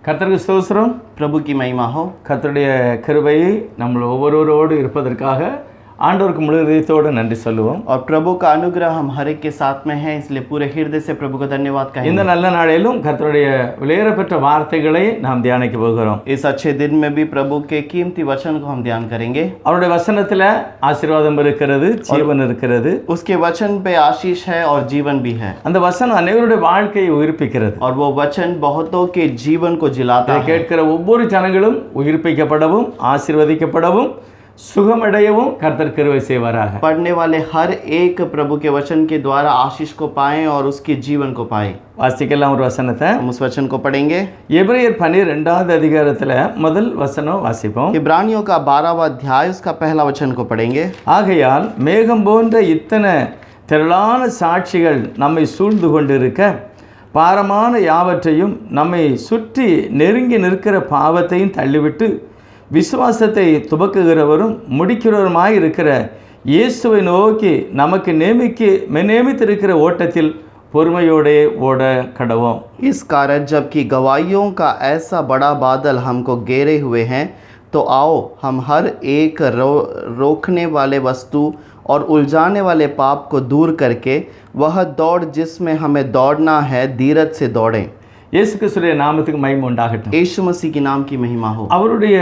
கர்த்தருக்கு ஸ்தோத்திரம். प्रभु की महिमा हो। கர்த்தருடைய கிருபையை நம்ம ஒவ்வொருவரோடு இருப்பதற்காக ஆண்டவருக்கு முழு இதயத்தோடு நன்றி சொல்லுவோம். और प्रभु का अनुग्रह हम हर एक के साथ में है, इसलिए पूरे हृदय से प्रभु को धन्यवाद இந்த कहेंगे। நல்ல நாளிலும் கர்த்தருடைய விலையேறப்பெற்ற வார்த்தைகளை நாம் தியானிக்க போகிறோம். इस अच्छे दिन में भी प्रभु के कीमती वचन को हम ध्यान करेंगे। அவருடைய வசனத்துல ஆசீர்வாதம் இருக்கிறது, ஜீவன் இருக்கிறது. उसके वचन पे आशीष है और जीवन भी है, அந்த வசனம் அனைவருடைய வாழ்க்கையை உயிர்ப்பிக்கிறது. और वो वचन बहुतों के जीवन को जिलाता இதை है। கேட்கிற ஒவ்வொரு ஜனங்களும் உயிர்ப்பிக்கப்படவும் ஆசீர்வதிக்கப்படவும் சுகமடையவும் கர்த்தர் கிருபை செய்வாராக. पढ़ने वाले हर एक प्रभु के वचन के द्वारा आशीष को पाएं और उसके जीवन को पाएं। வாசிக்கலாம் ஒரு வசனத்தை. हम उस वचन को पढ़ेंगे। எபிரேயர் 12வது அதிகாரத்துல முதல் வசனம் வாசிப்போம். इब्रानियों का 12वां अध्याय उसका पहला वचन को पढ़ेंगे। ஆகையால் மேகம் போன்ற இத்தனை திரளான சாட்சிகள் நம்மை சூழ்ந்து கொண்டிருக்க பாரமான யாவற்றையும் நம்மை சுற்றி நெருங்கி நிற்கிற பாவத்தையும் தள்ளிவிட்டு விசுவாசத்தை துவக்குகிறவரும் முடிக்கிறவருமாய் இருக்கிற இயேசுவை நோக்கி நமக்கு நியமித்திருக்கிற ஓட்டத்தில் பொறுமையோடே ஓட கடவோம். इस कारण जबकि गवाहियों का ऐसा बड़ा बादल हमको घेरे हुए हैं, तो आओ हम हर एक रोकने वाले वस्तु और उलझाने वाले पाप को दूर करके वह दौड़ जिसमें हमें दौड़ना है धीरज से दौड़ें। இயேசு கிறிஸ்துவின் நாமத்துக்கு மகிமை உண்டாகட்டும். यीशु मसीह के नाम की महिमा हो। அவருடைய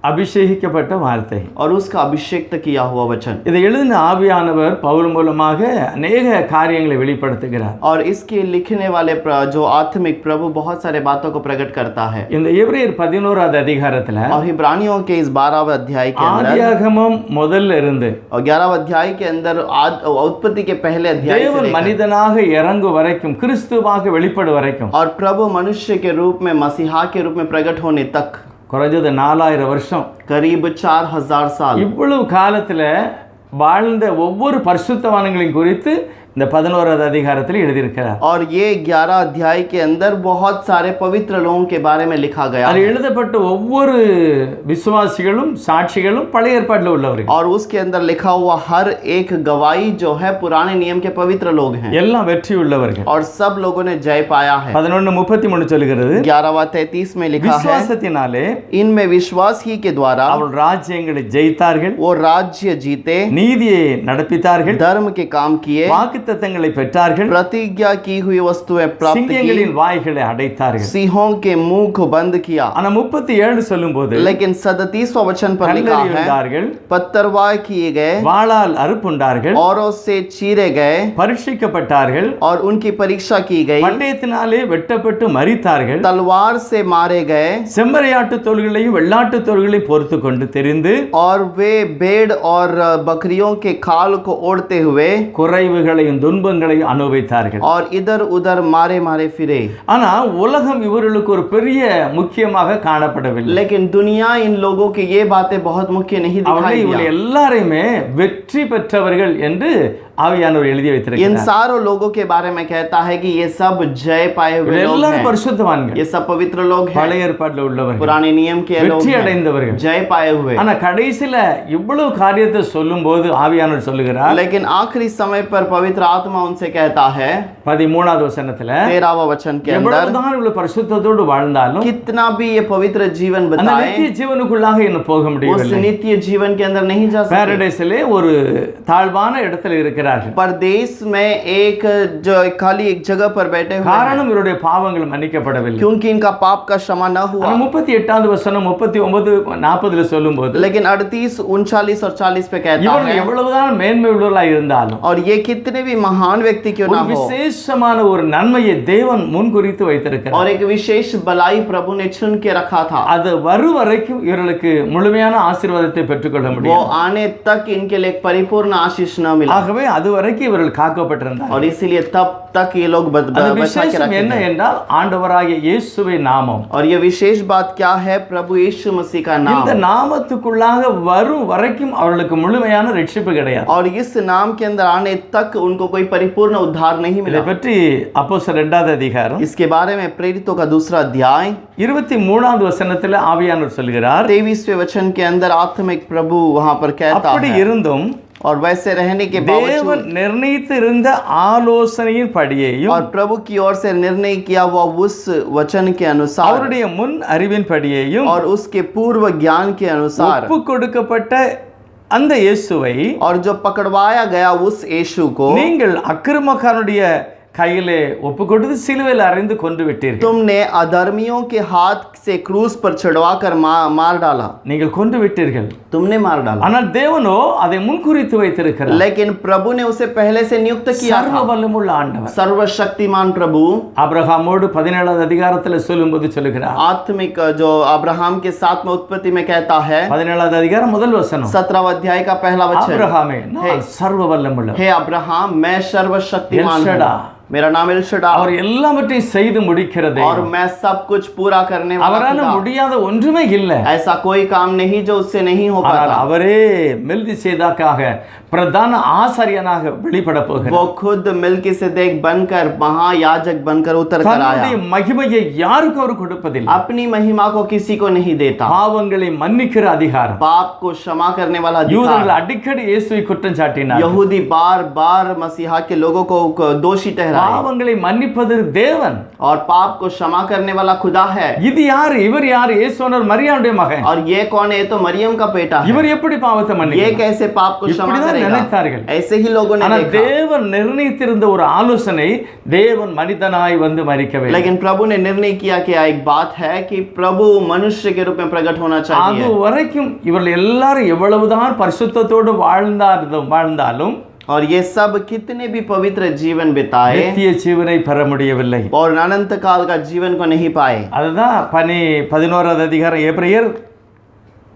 அபிஷேகிக்கப்பட்ட வார்த்தை, और उसका अभिषेक किया हुआ वचन, இதை எழுதின ஆவியானவர் பவுல் மூலமாக अनेक காரியங்களை வெளிப்படுத்துகிறார். और इसके लिखने वाले जो आत्मिक प्रभु बहुत सारे बातों को प्रकट करता है। இந்த எபிரேயர் 11வது அதிகாரத்துல और इब्रानियों के इस 12वें अध्याय के अंदर ஆதியாகமம் முதல்ல இருந்து और 11वें अध्याय के अंदर उत्पत्ति के पहले अध्याय से தேவன் लेकर மனிதனாக இறங்கு வரைக்கும், கிறிஸ்துவாக வெளிப்படு வரைக்கும், और प्रभु मनुष्य के रूप में मसीहा के रूप में प्रकट होने तक குறைஞ்சது 4000 வருஷம், करीब 4000 साल, இவ்வளவு காலத்துல வாழ்ந்த ஒவ்வொரு பரிசுத்தவான்களையும் குறித்து இந்த 11வது அதிகாரத்தில் எழுதியிருக்கிறார். और ये 11 अध्याय के अंदर बहुत सारे पवित्र लोगों के बारे में लिखा गया அதில் है। எழுதப்பட்ட ஒவ்வொரு விசுவாசிகளும் சாட்சிகளும் பழைய ஏற்பாட்டில் உள்ளவர்கள், और उसके अंदर लिखा हुआ हर एक गवाही जो है पुराने नियम के पवित्र लोग हैं, எல்லாம் வெற்றி உள்ளவர்கள். और सब लोगों ने जय पाया है। 11:33 சொல்கிறது, 11:33 में लिखा है, விசுவாசத்தினாலே इनमें विश्वास ही के द्वारा அவர்கள் ராஜ்யங்களை ஜெயித்தார்கள், वो राज्य जीते, நீதியை நடப்பித்தார்கள், धर्म के काम किए, வாக்குத்தத்தங்களை பெற்றார்கள், प्रतिज्ञा की हुई वस्तुएं प्राप्त की, சிங்கங்களின் வாய்களை அடைத்தார்கள். सिंहों के मुंह को बंद किया। ஆனா 37 சொல்லும்போது लेकिन 37वां वचन पर लिखा है, கல்லெறிந்தார்கள், पत्थरवाह किए गए, வாளால் அறுப்புண்டார்கள், औरों से चीरे गए, பரீட்சிக்கப்பட்டார்கள், और उनकी परीक्षा की गई, பட்டயத்தினாலே வெட்டப்பட்டு மரித்தார்கள், तलवार से मारे गए, செம்மறியாட்டு தோள்களையும் வெள்ளாட்டு தோள்களையும் பொறுத்து கொண்டு தெரிந்து और वे भेड़ और बकरियों के खाल को ओढ़ते हुए குறைவுகளையும் துன்பங்களையும் அனுபவித்தார்கள். और इधर उधर मारे मारे फिरे। ஆனா உலகம் இவர்களுக்கு ஒரு பெரிய முக்கியமாக காணப்படவில்லை. लेकिन दुनिया इन लोगों की ये बातें बहुत मुख्य नहीं அவர்கள் दिखाई இவர்கள் दिया। எல்லாரையுமே வெற்றி பெற்றவர்கள் என்று ஆவியானவர் எழுதி इन வைத்திருக்கிறார். सारों लोगों के बारे में कहता है कि ये सब जय पाए हुए लोग எல்லாரும் हैं, பரிசுத்தவான்கள், ये सब पवित्र लोग हैं, பழைய ஏற்பாட்டில் உள்ளவர்கள், पुराने नियम के लोग வெற்றி हैं, அடைந்தவர்கள். जय पाए हुए। ஆனா கடைசியில இவ்வளவு காரியத்தை சொல்லும்போது ஆவியானவர் சொல்லுகிறார், लेकिन आखिरी समय पर पवित्र आत्मा उनसे कहता है 13வது வசனத்துல, 13वां वचन के अंदर, எவ்வளவுதான் இவ்வளவு பரிசுத்தத்தோடு வாழ்ந்தாலும் कितना भी ये पवित्र जीवन அந்த बताएं, நித்திய ஜீவனுக்குள்ளாக இன்னும் போக उस முடியவில்லை. नित्य जीवन के अंदर नहीं जा सकते। பாரடைஸிலே ஒரு தாழ்வான இடத்துல இருக்கிறார்கள். परदेश में एक जो खाली एक जगह पर बैठे हुए हैं, காரணம் இவருடைய பாவங்கள் மன்னிக்கப்படவில்லை. क्योंकि इनका पाप का क्षमा न हुआ। 38வது வசனம் 39 40 சொல்லும்போது, लेकिन 38, 39 और 40 पे कहता இவர்கள் है, எவ்வளவுதான் மேன்மை உள்ளவர்களாக இருந்தாலும் और ये कितने भी महान व्यक्ति क्यों ना ஒரு हो, விசேஷமான ஒரு நன்மையை தேவன் முன்குறித்து வைத்திருக்கிறார். और एक विशेष भलाई प्रभु ने चुन के रखा था, அது வரும் வரைக்கும் இவர்களுக்கு முழுமையான ஆசீர்வாதத்தை பெற்றுக்கொள்ள वो முடியும். आने तक इनके लिए एक परिपूर्ण आशीष न मिला, ஆகவே அது வரைக்கும் இவர்கள் காக்கப்பட்டிருந்தார். और इसीलिए तब तक ये लोग அது बचा के விசேஷம் रखे என்ன थे। என்றால் ஆண்டவராகிய இயேசுவின் நாமம். और ये विशेष बात क्या है? प्रभु यीशु मसीह का नाम। இந்த நாமத்துக்குள்ளாக வரும் வரைக்கும் அவர்களுக்கு முழுமையான ரட்சிப்பு கிடையாது. और इस नाम के अंदर आने तक उनको कोई परिपूर्ण उद्धार नहीं இதை मिला। பற்றி அப்போஸ்தலர் 2வது அதிகாரம் इसके बारे में प्रेरितों का 2 अध्याय 23வது வசனத்தில் ஆவியானவர் சொல்கிறார், 23वें वचन के अंदर आत्मिक प्रभु वहां पर कहता அப்படி है, இருந்தும் और वैसे रहने के தேவன் बावजूद நிர்ணயித்து இருந்த ஆலோசனையின் படியையும் और प्रभु की ओर से निर्णय किया हुआ उस वचन के अनुसार அவருடைய முன் அறிவின் படியையும் और उसके पूर्व ज्ञान के अनुसार ஒப்பு கொடுக்கப்பட்ட அந்த இயேசுவை और जो पकड़वाया गया उस यीशु को நீங்கள் அக்கிரமக்காரனுடைய கையிலே ஒப்பு கொடுத்து சிலுவையில் அறைந்து கொண்டு விட்டீர்கள். तुमने अधर्मियों के हाथ से क्रूस पर चढ़वा कर मार डाला, நீங்கள் கொண்டு விட்டீர்கள். तुमने मार डाला। ஆனால் தேவனோ அதை முன்குறித்து வைத்திருக்கிறார். लेकिन प्रभु ने उसे पहले से नियुक्त किया சர்வ था। வல்லமுள்ள ஆண்டவர் सर्वशक्तिमान प्रभु ஆபிரகாமோடு 17வது அதிகாரத்தில் சொல்லும்போது சொல்லுகிறார். आत्मिक जो अब्राहम के साथ में उत्पत्ति में कहता है 17வது அதிகாரம் முதல் வசனம். 17वां अध्याय का पहला वचन, ஆபிரகாமே நான் சர்வ வல்லமுள்ள हे अब्राहम मैं सर्वशक्तिमान एलशडा। हूँ, मेरा नाम एलशडा அவர் எல்லாவற்றையும் செய்து முடிக்கிறது. और मैं सब कुछ पूरा करने वाला அவரால खुदा। முடியாத ஒன்றுமே இல்லை. ऐसा कोई काम नहीं जो उससे नहीं हो ஆனால் पाता। அவரே மெல்கிசேதேக்காக பிரதான ஆசாரியனாக வெளிப்பட போகிறார். वो खुद मिल्किसेदेक बनकर महायाजक बनकर उतर कर தன்னுடைய आया। மகிமையை யாருக்கும் அவர் கொடுப்பதில்லை. अपनी महिमा को किसी को नहीं देता। பாவங்களை மன்னிக்கிற அதிகாரம். पाप को क्षमा करने वाला யூதர்கள் अधिकार। அடிக்கடி இயேசுவை குற்றம் சாட்டினார். यहूदी बार बार मसीहा के लोगों को दोषी ठहराए பாவங்களை மன்னிப்பது தேவன். और पाप को क्षमा करने वाला खुदा है। இது யாரு? இவர் யாரு? இயேசுவர் மரியாளுடைய மகன். और ये कौन है? ये तो मरियम का बेटा है। இவர் எப்படி பாவத்தை ये மன்னிக்கிறார்? कैसे पाप को क्षमा இப்படிதான் करेगा? நினைத்தார்கள். ऐसे ही लोगों ने ஆனால் देखा। தேவன் நிர்ணயித்திருந்த ஒரு ஆலோசனை தேவன் மனிதனாய் வந்து மறிக்கவில்லை. लेकिन प्रभु ने निर्णय किया कि एक बात है कि प्रभु मनुष्य के रूप में प्रकट होना அது चाहिए। வரைக்கும் இவர்கள் எல்லாரும் எவ்வளவுதான் பரிசுத்தத்தோடு வாழ்ந்தாலும் और ये सब कितने भी पवित्र जीवन बिताए நித்திய ஜீவனை பெற முடியவில்லை. और अनंत काल का जीवन को नहीं पाए। அதுதான் 11வது அதிகாரம் எபிரேயர்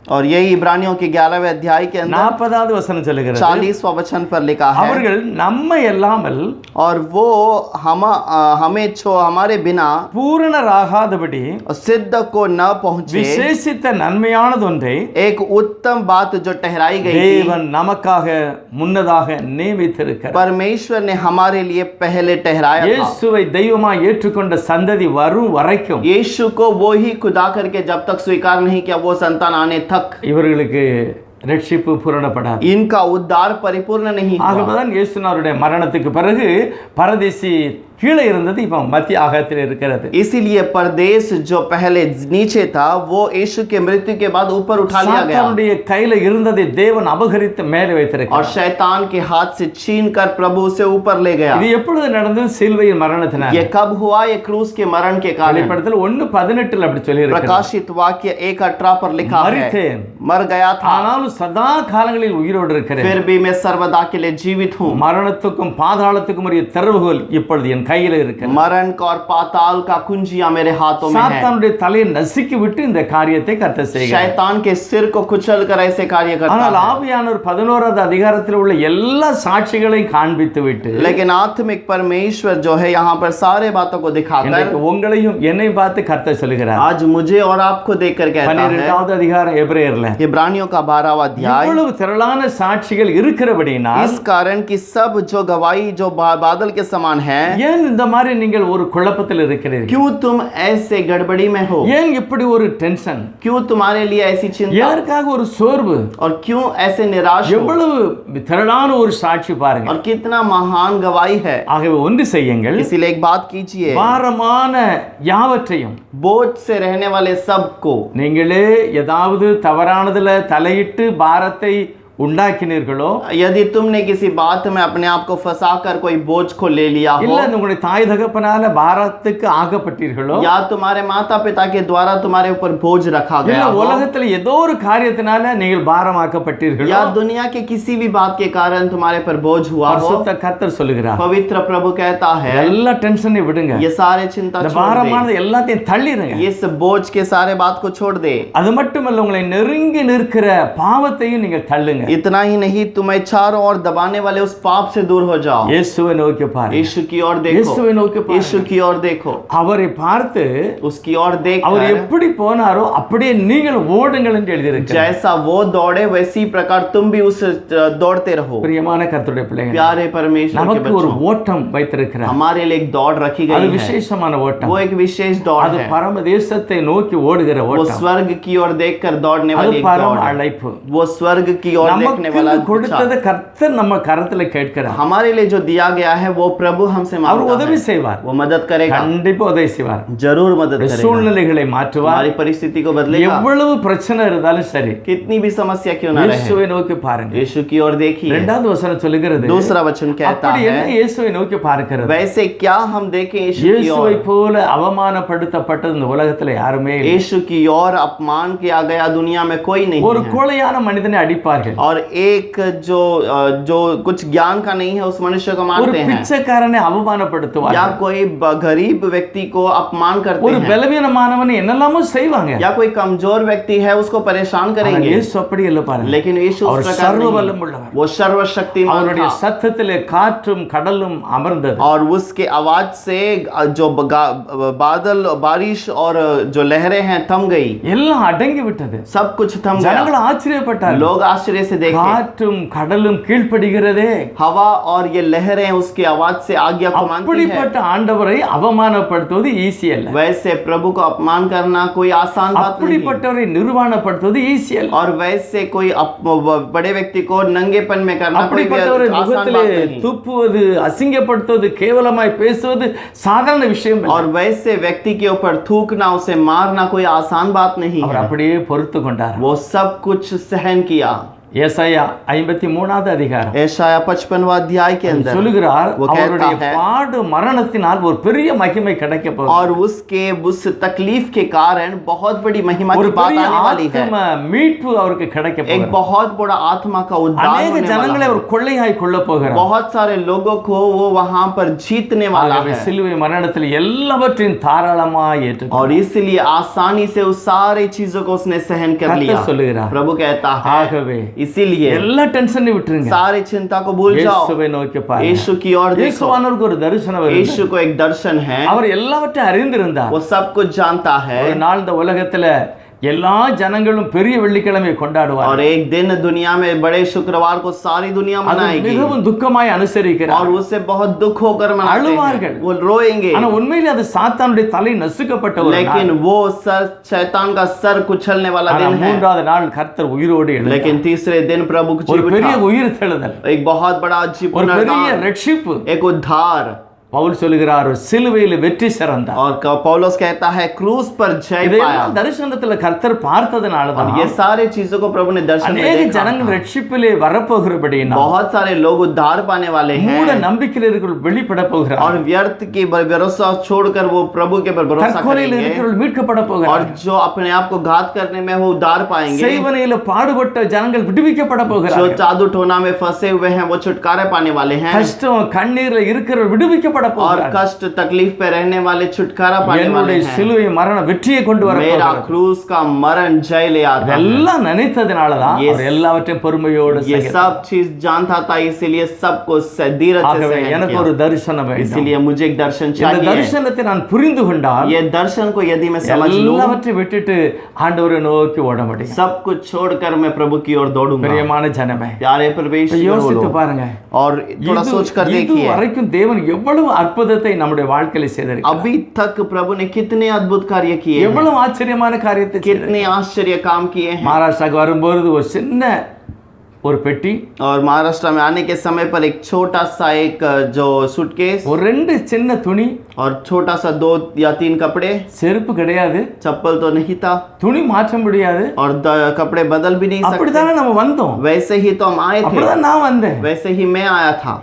और यही इब्रानियों के 11वें अध्याय के अंदर 40வது வசனம் சொல்லுகிறது. 40वां वचन पर लिखा है, அவர்கள் நம்மை அல்லாமல் और वो हमें हमारे बिना பூரணராகாதபடி सिद्ध को न पहुंचे விசேஷித்த நன்மையானதொன்றை एक उत्तम बात जो ठहराई गई थी, தேவன் நமக்காக முன்னதாக நியமித்திருக்கிறார். परमेश्वर ने हमारे लिए पहले ठहराया था। இயேசுவை தெய்வமாய் ஏற்றுக்கொண்ட சந்ததி வரும் வரைக்கும் यीशु को वो ही खुदा करके जब तक स्वीकार नहीं किया, वो संतान आने तक இவர்களுக்கு ரட்சிப்பு பூரணப்படாது. इनका उद्धार परिपूर्ण नहीं हुआ। ஆகவேதான் இயேசுனாருடைய மரணத்துக்கு பிறகு பரதேசி கீழே இருந்தது இப்போ மத்திய ஆகாயத்தில் இருக்கிறது. इसीलिए परदेश जो पहले नीचे था वो यीशु के मृत्यु के बाद ऊपर उठा लिया गया சாத்தானுடைய கையில இருந்ததை தேவன் அபகரித்து மேலே और வைத்திருக்கிறார். शैतान के हाथ से छीन कर प्रभु उसे ऊपर ले गया। இது எப்பொழுது நடந்தது? சிலுவையின் மரணத்தினால். ये कब हुआ? ये क्रूस के मरण के कारण। வெளிப்படுத்தல் 1:18 அப்படி சொல்லி இருக்கிறார். प्रकाशित वाक्य 1:18 पर लिखा है, மரித்தேன், मर गया था ஆனாலும் சதா காலங்களில் உயிரோடு இருக்கிறேன். फिर भी मैं सर्वदा के लिए जीवित हूँ। மரணத்துக்கும் பாதாளத்துக்கும் உரிய திறவுகோல் இப்பொழுது என் கையில இருக்கு. मरण का और पाताल का कुंजिया मेरे हाथों में है। சாத்தானுடைய தலையை நசுக்கி விட்டு இந்த காரியத்தை கர்த்தர் செய்கிறார். शैतान के सिर को कुचल कर ऐसे कार्य करता ஆனால் है। ஆவியானவர் 11வது அதிகாரத்தில் உள்ள எல்லா சாட்சிகளையும் காண்பித்து விட்டு लेकिन आत्मिक परमेश्वर जो है यहाँ पर सारे बातों को दिखाकर இன்றைக்கு உங்களையும் என்னை பார்த்து கர்த்தர் சொல்கிறார். आज मुझे और आपको देखकर कहता है, 12வது அதிகாரம் எபிரேயர்ல इब्रानियों का 12वां अध्याय, இவ்வளவு திரளான சாட்சிகள் இருக்கிறபடினால் इस कारण कि सब जो गवाही जो बादल के समान है, ஏன் இந்த மாதிரி நீங்கள் ஒரு குழப்பத்தில் இருக்கிறீர்கள்? क्यों तुम ऐसे गड़बड़ी में हो? ஏன் இப்படி ஒரு டென்ஷன்? क्यों तुम्हारे लिए ऐसी चिंता யாருக்காக ஒரு சோர்வு? और क्यों ऐसे निराश हो? எவ்வளவு திரளான ஒரு சாட்சி பாருங்க. और कितना महान गवाही है। ஆகவே ஒன்று செய்யுங்கள், इसीलिए एक बात कीजिए, பாரமான யாவற்றையும் बोझ से रहने वाले सबको, நீங்களே ஏதாவது தவறானதுல தலையிட்டு பாரத்தை உண்டாக்கினீர்களோ, यदि तुमने किसी बात में अपने आप को फंसाकर कोई बोझ को ले लिया हो, இல்ல உங்களுடைய தாய் தகப்பனால பாரத்துக்கு ஆகப்பட்டீர்களோ, या तुम्हारे माता पिता के द्वारा तुम्हारे ऊपर बोझ रखा இல்ல गया हो, உலகத்துல ஏதோ ஒரு காரியத்தினால நீங்கள் பாரமாக்கப்பட்டீர்களோ, या दुनिया के किसी भी बात के कारण तुम्हारे पर बोझ हुआ हो, பரிசுத்த கர்த்தர் சொல்லுகிறார், पवित्र प्रभु कहता है எல்லா டென்ஷனை விடுங்க, ये सारे चिंता இந்த छोड़ பாரமானது எல்லாத்தையும் தள்ளிடுங்க. दे, इस बोझ के सारे बात को छोड़ दे। அது மட்டுமல்ல, உங்களை நெருங்கி நிற்கிற பாவத்தையும் நீங்கள் தள்ளுங்க. इतना ही नहीं, तुम्हें चारों ओर दबाने वाले उस पाप से दूर हो जाओ। இயேசுவை நோக்கி பாருங்க, यीशु की ओर देखो, இயேசுவை நோக்கி यीशु பாருங்க. की ओर देखो, அவரை பார்த்து उसकी ओर देख அவர் எப்படி போனாரோ அப்படியே நீங்கள் ஓடுங்கள் என்று எழுதியிருக்கிறார். जैसा वो दौड़े वैसी प्रकार तुम भी उस दौड़ते रहो। பிரியமான கர்த்தருடைய பிள்ளைகள், प्यारे परमेश्वर के நமக்கு ஒரு बच्चों, ஓட்டம் வைத்திருக்கிறார். हमारे लिए एक दौड़ रखी அது गई है। விசேஷமான ஓட்டம். वो एक विशेष दौड़ அது है। பரமதேசத்தை நோக்கி ஓடுகிற वो ஓட்டம். स्वर्ग की ओर देखकर दौड़ने அது वाली एक பரம दौड़ है। அழைப்பு. वो स्वर्ग की ओर देखने वाला நமக்கு கொடுத்ததை கர்த்தர் நம்ம கரத்துல கேட்கிறார். हमारे लिए जो दिया गया है वो प्रभु हमसे அவர் मांगता உதவி है, செய்வார், वो मदद करेगा, கண்டிப்பா உதவி செய்வார். जरूर मदद करेगा, சூழ்நிலைகளை மாற்றுவார். हमारी परिस्थिति को बदलेगा, எவ்வளவு பிரச்சனை இருந்தாலும் சரி, कितनी भी समस्या क्यों ना रहे, இயேசுவை நோக்கி பாருங்க. यीशु की ओर देखिए। இரண்டாவது வசனம் சொல்லுகிறது, दूसरा वचन कहता அப்படி என்ன है, இயேசுவை நோக்கி பார்க்கிறது? वैसे क्या हम देखें यीशु की இயேசுவை ओर, போல அவமானப்படுத்தப்பட்டது இந்த உலகத்துல யாருமே இல்லை. यीशु की ओर अपमान किया गया दुनिया में कोई नहीं ஒரு है, கோழையான மனிதனை அடிப்பார்கள், और एक जो कुछ ज्ञान का नहीं है उस मनुष्य को ஒரு मारते हैं, பிச்சைக்காரனை या அவமானப்படுத்துவார்கள், कोई गरीब व्यक्ति को अपमान करते ஒரு हैं, பலவீனமானவனை என்னெல்லாமோ செய்வாங்க. या कोई कमजोर व्यक्ति है उसको परेशान ஆனால் करेंगे, இயேசு அப்படி இல்லை பாருங்க. लेकिन यीशु அவர் उस प्रकार சர்வ नहीं, வல்லம் உள்ளவர். वो सर्वशक्तिमान அவருடைய था, சத்தத்திலே காற்றும் கடலும் அமர்ந்தது. और उसके आवाज से जो बादल बारिश और जो लहरें हैं थम गई, எல்லாம் அடங்கி விட்டது. सब कुछ थम ஜனங்கள் गया, ஆச்சரியப்பட்டார்கள். लोग आश्चर्य से देखे, காற்றும் கடலும் கீழ்ப்படுகிறதே. हवा और ये लहरें उसकी आवाज से आज्ञा को मानती है। அப்படிப்பட்ட ஆண்டவரை அவமானப்படுத்துவது ஈஸி அல்ல. वैसे प्रभु को अपमान करना कोई आसान बात नहीं, அப்படிப்பட்டவரை நிர்வாணப்படுத்துவது ஈஸி அல்ல. और वैसे कोई बड़े व्यक्ति को नंगेपन में करना कोई भी அப்படிப்பட்டவரை आसान முகத்திலே बात नहीं, துப்புவது, அசிங்கப்படுத்துவது, கேவலமாய் பேசுவது சாதாரண விஷயம் அல்ல. और वैसे व्यक्ति के ऊपर थूकना, उसे मारना कोई आसान बात नहीं அவர் है, அப்படியே பொறுத்து கொண்டார். वो सब कुछ सहन किया। ஏசாயா 53வது அதிகாரம் ஏசாயா 55वां अध्याय के अंदर சொல்லுகிறார், वो कहता அவருடைய है, பாடு மரணத்தினால் ஒரு பெரிய மகிமை கிடைக்க போகுது. और उसके उस तकलीफ के कारण बहुत बड़ी महिमा ஒரு की बात பெரிய आने वाली है, ஆத்ம மீட்பு அவருக்கு கிடைக்க एक போகுது. बहुत बड़ा आत्मा का उद्धार अनेक होने ஜனங்களை वाला அவர் கொள்ளையாய் கொள்ள है, போகிறார். बहुत सारे लोगों को वो वहां पर जीतने वाला ஆகவே है, சிலுவை மரணத்தில் எல்லாவற்றையும் தாராளமாய் ஏற்றுக்கொண்டார். और इसलिए आसानी से उस सारी चीजों को उसने सहन कर लिया। கர்த்தர் சொல்லுகிறார், प्रभु कहता ஆகவே है, इसीलिए எல்லா டென்ஷனை விட்டுருங்க, सारी चिंता को भूल जाओ, இயேசுவை நோக்கி பாருங்க. यीशु की ओर देखो। இயேசுவானவருக்கு ஒரு தரிசனம் வருது. यीशु को एक दर्शन है, அவர் எல்லாவற்றையும் அறிந்திருந்தார். वो सब कुछ जानता है, ஒரு நாள் இந்த உலகத்துல எல்லா ஜனங்களும் பெரிய வெள்ளிக்கிழமை கொண்டாடுவார். और एक दिन दुनिया में बड़े शुक्रवार को सारी दुनिया அது मनाएगी, மிகவும் துக்கமாய் அனுசரிக்கிறார். और उससे बहुत दुख होकर मनाते அழுவார்கள். हैं, वो रोएंगे, ஆனா உண்மையிலே அது சாத்தானுடைய தலை நசுக்கப்பட்ட ஒரு நாள். लेकिन वो सर शैतान का सर कुचलने वाला ஆனா दिन है। மூன்றாவது நாள் கர்த்தர் உயிரோடு எழுந்தார். लेकिन तीसरे दिन प्रभु जी ஒரு பெரிய उठा, உயிர் தெழுதல், एक बहुत बड़ा ஒரு जीवन, பெரிய ரட்சிப்பு. एक उद्धार। பவுல் சொல்லுகிறார், சிலுவையில் வெற்றி சிறந்தார். और पौलुस कहता है क्रूस पर जय पाया, இதெல்லாம் தரிசனத்துல கர்த்தர் பார்த்ததனால और தான் ये सारे चीजों को प्रभु ने दर्शन में அநேக देखा। ஜனங்கள் ரட்சிப்பிலே வரப்போகிறபடியினால் बहुत सारे लोग उद्धार पाने वाले மூட हैं, நம்பிக்கையில் இருக்கிறவர்கள் வெளிப்பட और போகிறார்கள். व्यर्थ की भरोसा छोड़कर वो प्रभु के पर भरोसा தற்கொலையில் करेंगे, இருக்கிறவர்கள் மீட்கப்பட और போகிறார்கள். जो अपने आप को घात करने में वो उद्धार पाएंगे, செய்வனையில பாடுபட்ட ஜனங்கள் விடுவிக்கப்பட जो போகிறார்கள். जादू टोना में फंसे हुए हैं वो छुटकारा पाने वाले हैं, கஷ்டம் கண்ணீர்ல இருக்கிறவர்கள் விடுவிக்கப்பட और போகிறார்கள். कष्ट तकलीफ पे रहने वाले छुटकारा पाने वाले என்னுடைய हैं। சிலுவை மரண வெற்றியை கொண்டு வர मेरा போகிறது. क्रूस का मरण जय ले आता है। இதெல்லாம் நினைத்ததினாலதான் Yes. அவர் எல்லாவற்றையும் பொறுமையோடு ये செய்கிறார். सब चीज जानता था, इसीलिए सबको धीरज से ஆகவே सहन எனக்கு किया। ஒரு தரிசனம் வேண்டும். इसीलिए मुझे एक दर्शन இந்த चाहिए। தரிசனத்தை நான் புரிந்து கொண்டால் ये दर्शन को यदि मैं समझ लूं, எல்லாவற்றையும் விட்டுட்டு ஆண்டவரை நோக்கி ஓட முடியும். सब कुछ छोड़कर मैं प्रभु की ओर दौड़ूंगा। பிரியமான ஜனமே, प्यारे प्रवेश யோசித்து பாருங்க. और थोड़ा सोच कर देखिए, வரைக்கும் தேவன் எவ்வளவு அற்புதத்தை நம்முடைய வாழ்க்கையில செய்திருக்கிறார். अभी तक प्रभु ने कितने अद्भुत कार्य किए हैं, எவ்வளவு ஆச்சரியமான காரியத்தை செய்திருக்கிறார். कितने आश्चर्य काम किए हैं। மகாராஷ்டிராக்கு வரும்போது ஒரு சின்ன ஒரு பெட்டி, और महाराष्ट्र में आने के समय पर एक छोटा सा एक जो सूटकेस, ஒரு ரெண்டு சின்ன துணி, और छोटा सा 2 या 3 कपड़े, செருப்பு கிடையாது, चप्पल तो नहीं था, துணி மாற்ற முடியாது. और कपड़े बदल भी नहीं सकते। அப்படித்தானே நம்ம வந்தோம், वैसे ही तो हम आए थे, அப்படிதான் நான் வந்தேன். वैसे ही मैं आया था।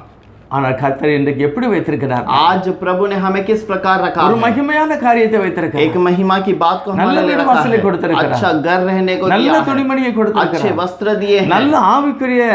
ஆனால் கர்த்தர் இன்றைக்கு எப்படி வைத்திருக்கிறார்? आज प्रभु ने हमें किस प्रकार रखा ஒரு है? மகிமையான காரியத்தை வைத்திருக்கிறார். एक महिमा की बात को நல்ல हमारे लिए வீடு रखा வாசலை है। கொடுத்திருக்கிறார். अच्छा घर रहने को நல்ல दिया है, துணிமணியை अच्छे கொடுத்திருக்கிறார். वस्त्र दिए हैं, நல்ல ஆவிக்குரிய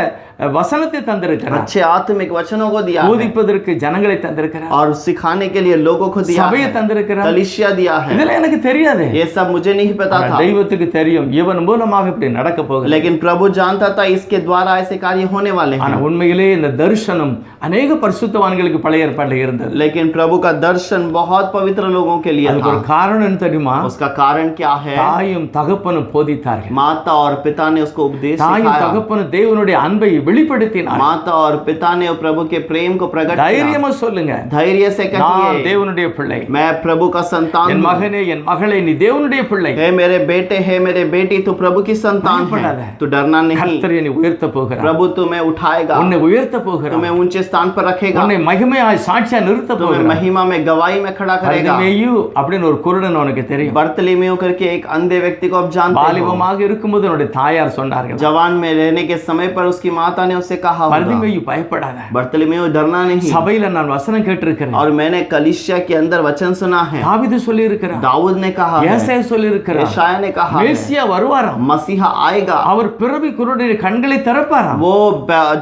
வசனத்தை தந்திருக்கிறார். अच्छे आत्मिक वचनों को दिया है, போதிப்பதற்கு ஜனங்களை தந்திருக்கிறார். और सिखाने के लिए लोगों को दिया சபையை है, தந்திருக்கிறார். कलीसिया दिया है। இதெல்லாம் எனக்கு தெரியாது. ये सब मुझे नहीं पता था, தெய்வத்துக்கு தெரியும் இவன் மூலமாக இப்படி நடக்க போகுது. लेकिन प्रभु जानता था इसके द्वारा ऐसे कार्य होने वाले ஆனா हैं। உண்மையிலே இந்த தரிசனம் அநேக அநேக பரிசுத்தவான்களுக்கு பழைய ஏற்பாட்டில் இருந்தது. लेकिन प्रभु का दर्शन बहुत पवित्र लोगों के लिए அதுக்கு था। ஒரு காரணம் என்ன தெரியுமா? उसका कारण क्या है? தாயும் தகப்பனும் போதித்தார்கள். माता और पिता ने उसको उपदेश தாயும் सिखाया। தகப்பனும் தேவனுடைய அன்பை வெளிப்படுத்தினார். माता और पिता ने प्रभु के प्रेम को प्रकट किया। தைரியமா சொல்லுங்க, धैर्य से நான் कहिए, தேவனுடைய பிள்ளை. मैं प्रभु का संतान என் हूँ। மகனே என் மகளே நீ தேவனுடைய பிள்ளை. हे मेरे बेटे, हे मेरे बेटी, तू प्रभु की संतान है, तू डरना नहीं। கர்த்தர் என்னை உயர்த்த போகிறார். प्रभु तुम्हें उठाएगा, உன்னை உயர்த்த போகிறார். तुम्हें ऊंचे स्थान पर रखेगा, உன்னை மகிமையாய் சாட்சியா நிறுத்த तुम्हें போகிறார். महिमा में गवाही में खड़ा करेगा। பர்திமேயு அப்படின்னு ஒரு குருடன் உனக்கு தெரியும். बर्तलीमेयू करके एक अंधे व्यक्ति को आप जानते हो। பாலிபமாக இருக்கும்போது என்னுடைய தாயார் சொன்னார்கள், जवान में रहने के समय पर उसकी माता ने उससे कहा होगा, பர்திமேயு பயப்படாத, बर्तलीमेयू डरना नहीं। சபையில நான் வசனம் கேட்டிருக்கிறேன். और मैंने कलीसिया के अंदर वचन सुना है। தாவீது சொல்லி இருக்கிறார், दाऊद ने कहा है, ஏசாயா சொல்லி இருக்கிறார், यशायाह ने कहा है, மேசியா வருவாராம், मसीहा आएगा, அவர் பிறவி குருடனுடைய கண்களை திறப்பாராம், वो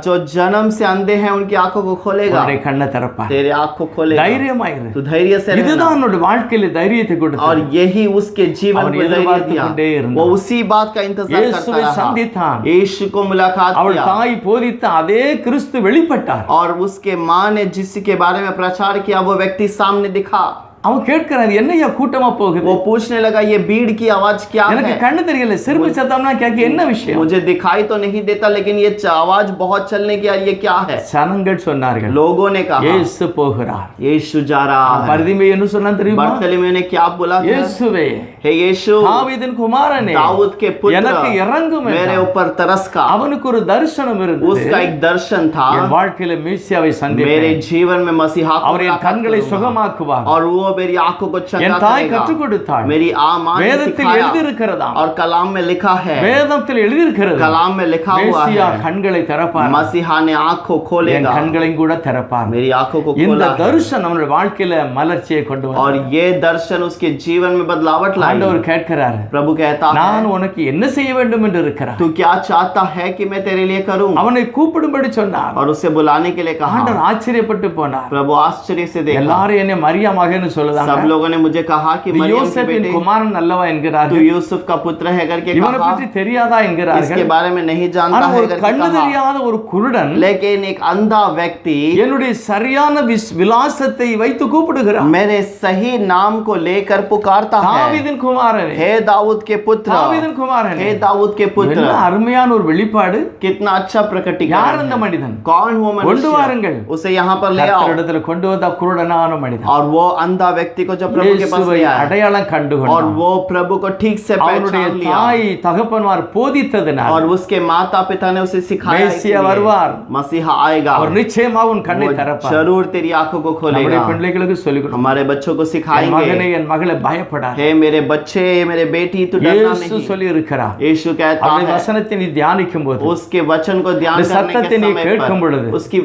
जो जन्म से अंधे हैं उनकी आंखों को खोलेगा, அவருடைய கண்ணை திறப்பார். तेरे आंख को खोलेगा। தைரியமாயிரு. तू धैर्य से रहना। இதுதான் என்னோட வாழ்க்கையில தைரியத்தை और கொடுத்தது. यही उसके जीवन அவன் को धैर्य எதிர்பார்த்து दिया। கொண்டே இருந்தான். वो उसी बात का इंतजार करता இயேசுவை रहा। சந்தித்தான். यीशु को मुलाकात அவள் किया தாய் போதித்த அதே கிறிஸ்து வெளிப்பட்டார். और उसके माँ ने जिसके बारे में प्रचार किया वो व्यक्ति सामने दिखा। அவன் கேட்கிறான், என்னையா கூட்டமா போகுது? वो पूछने लगा, ये भीड़ की आवाज क्या எனக்கு है? கண்ணு தெரியல, சிறுமி சத்தம்னா கேட்க என்ன விஷயம்? मुझे दिखाई तो नहीं देता, लेकिन ये आवाज बहुत चलने की, ये क्या है? சனங்கள் சொன்னார்கள், लोगों ने कहा, இயேசு போகிறார். यीशु जा रहा है। பர்திமேயு என்ன சொன்னான் தெரியுமா? बर्तलीमेयू ने क्या बोला था? இயேசுவே, हे यीशु, தாவீதின் குமாரனே, दाऊद के पुत्र, எனக்கு இறங்கும் मेरे என்றான். ऊपर तरस का। அவனுக்கு ஒரு தரிசனம் இருந்தது. उसका एक दर्शन था, என் வாழ்க்கையில மேசியாவை मेरे சந்திப்பேன், जीवन में मसीहा को அவர் என் मुलाकात கண்களை करूंगा। சுகமாக்குவார். और वो मेरी आंखों को என் चंगा தாய் करेगा। கற்றுக் கொடுத்தாள். मेरी मां ने வேதத்தில் सिखाया எழுதியிருக்கிறதாம், और कलाम में लिखा है, வேதத்தில் எழுதியிருக்கிறது, कलाम में लिखा हुआ மேசியா है, கண்களை திறப்பார், मसीहा ने आंखों என் खोलेगा, கண்களையும் கூட திறப்பார். मेरी आंखों को இந்த खोला है। தரிசனம் நம்முடைய வாழ்க்கையில மலர்ச்சியை கொண்டு வரும். और ये दर्शन उसके जीवन में बदलावट लाई। ஆண்டவர் கேட்கிறார், प्रभु कहता है, நான் உனக்கு என்ன செய்ய வேண்டும் என்று இருக்கிறார். तू क्या चाहता है कि मैं तेरे लिए करूं? அவனை கூப்பிடும்படி சொன்னார். और उसे बुलाने के लिए कहा। ஆண்டவர் ஆச்சரியப்பட்டு போனார். प्रभु आश्चर्य से देखा। எல்லாரும் என்னை மரியா மகன்னு சொல்லுதாங்க. सब लोगों ने मुझे कहा कि मरियम के யோசேப்பின் बेटे, குமாரன் அல்லவா तू என்கிறார்கள். यूसुफ का पुत्र है करके இவனை कहा। பற்றி தெரியாதா इसके என்கிறார்கள். बारे में नहीं जानता ஆனா है ஒரு करके கண்ணு कहा। தெரியாத ஒரு குருடன் लेकिन एक अंधा व्यक्ति என்னுடைய சரியான விலாசத்தை வைத்து கூப்பிடுகிறார். मेरे सही नाम को लेकर पुकारता है, தாவீதின் குமாரனே, हे दाऊद के पुत्र, தாவீதின் குமாரனே. हे दाऊद के पुत्र। என்ன அருமையான ஒரு வெளிப்பாடு. कितना अच्छा யார் प्रकटीकरण அந்த है। மனிதன்? कौन वो கொண்டு मनुष्य? வாருங்கள். उसे यहाँ पर ले आओ। கர்த்தரிடத்தில் கொண்டு வந்த குருடனான மனிதன் और वो अंधा व्यक्ति को जब प्रभु के पास இயேசுவை ले आया அடையாளம் கண்டு और கொண்டான். वो प्रभु को ठीक से அவருடைய पहचान लिया தாய் தகப்பன்மார் போதித்ததினால் और उसके माता पिता ने उसे सिखाया, மேசியா इसलिए வருவார். मसीहा आएगा, அவர் நிச்சயமா உன் கண்ணை वो திறப்பார். जरूर तेरी आंखों को நம்முடைய खोलेगा। பிள்ளைகளுக்கு சொல்லிக் கொடுங்க, हमारे बच्चों को என் सिखाएंगे, மகனே என் மகளே பயப்படாத. हे मेरे बच्चे, मेरे बेटी, तू डरना இயேசு नहीं। சொல்லி இருக்கிறார். यीशु कहता அவருடைய है, வசனத்தை நீ தியானிக்கும் போது, उसके वचन को ध्यान இந்த करने சத்தத்தை के நீ समय கேட்கும் पर, பொழுது, उसकी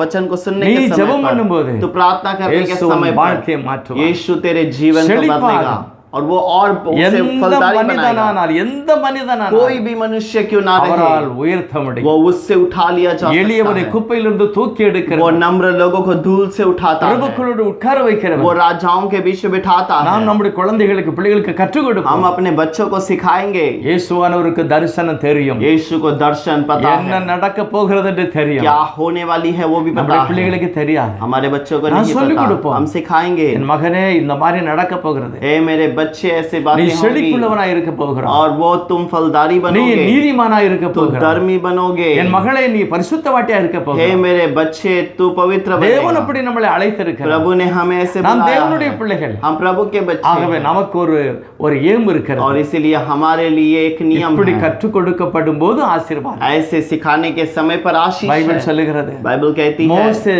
वचन को सुनने நீ के ஜெபம் समय பண்ணும்போது, पर, तू प्रार्थना करने के இயேசு உன் समय வாழ்க்கையை पर மாற்றுவார். यीशु तेरे जीवन को செழிப்பாக. बदलेगा और वो और उसे எந்த फलदारी बनाएगा। மனிதனானால் எந்த மனிதனானால் कोई भी मनुष्य क्यों ना அவரால் रहे, உயர்த்த முடியும். वो उससे उठा लिया जा सकता எளியவனை है। குப்பையிலிருந்து தூக்கி वो எடுக்கிறார். नम्र लोगों को धूल से उठाता है, பிரபுக்களோடு உட்கார वो வைக்கிறவர். राजाओं के बीच में बिठाता நாம் है। நம்முடைய குழந்தைகளுக்கு பிள்ளைகளுக்கு கற்றுக் हम கொடுப்போம். अपने बच्चों को सिखाएंगे। இயேசுவானவருக்கு தரிசனம் தெரியும், यीशु को दर्शन पता என்ன है, நடக்க போகிறது என்று தெரியும். क्या होने वाली है वो भी पता நம்முடைய है। பிள்ளைகளுக்கு தெரியாது. हमारे बच्चों को நான் नहीं சொல்லிக் पता, கொடுப்போம். हम सिखाएंगे। என் மகனே இந்த மாதிரி நடக்க போகிறது, हे मेरे बच्चे, ऐसे நீ बातें होंगी செழிப்புள்ளவனாய் இருக்க போகிறாய், और वो तुम फलदारी நீ बनोगे, நீதிமானாய் இருக்க तू போகிறாய். धर्मी बनोगे। என் மகளே நீ பரிசுத்தவாட்டியா இருக்க हे போகிறாய். मेरे बच्चे, तू पवित्र தேவன் बनेगा। அப்படி நம்மளை அழைத்திருக்கிறார். प्रभु ने हमें ऐसे நாம் बुलाया தேவனுடைய है। பிள்ளைகள். हम प्रभु के बच्चे ஆகவே हैं। நமக்கு ஒரு ஏம் இருக்கிறது. और इसीलिए हमारे लिए एक नियम இப்படி है। கற்றுக் கொடுக்கப்படும் போது ஆசீர்வாதம். ऐसे सिखाने के समय पर आशीष பைபிள் है। சொல்லுகிறது, बाइबल कहती है, மோசே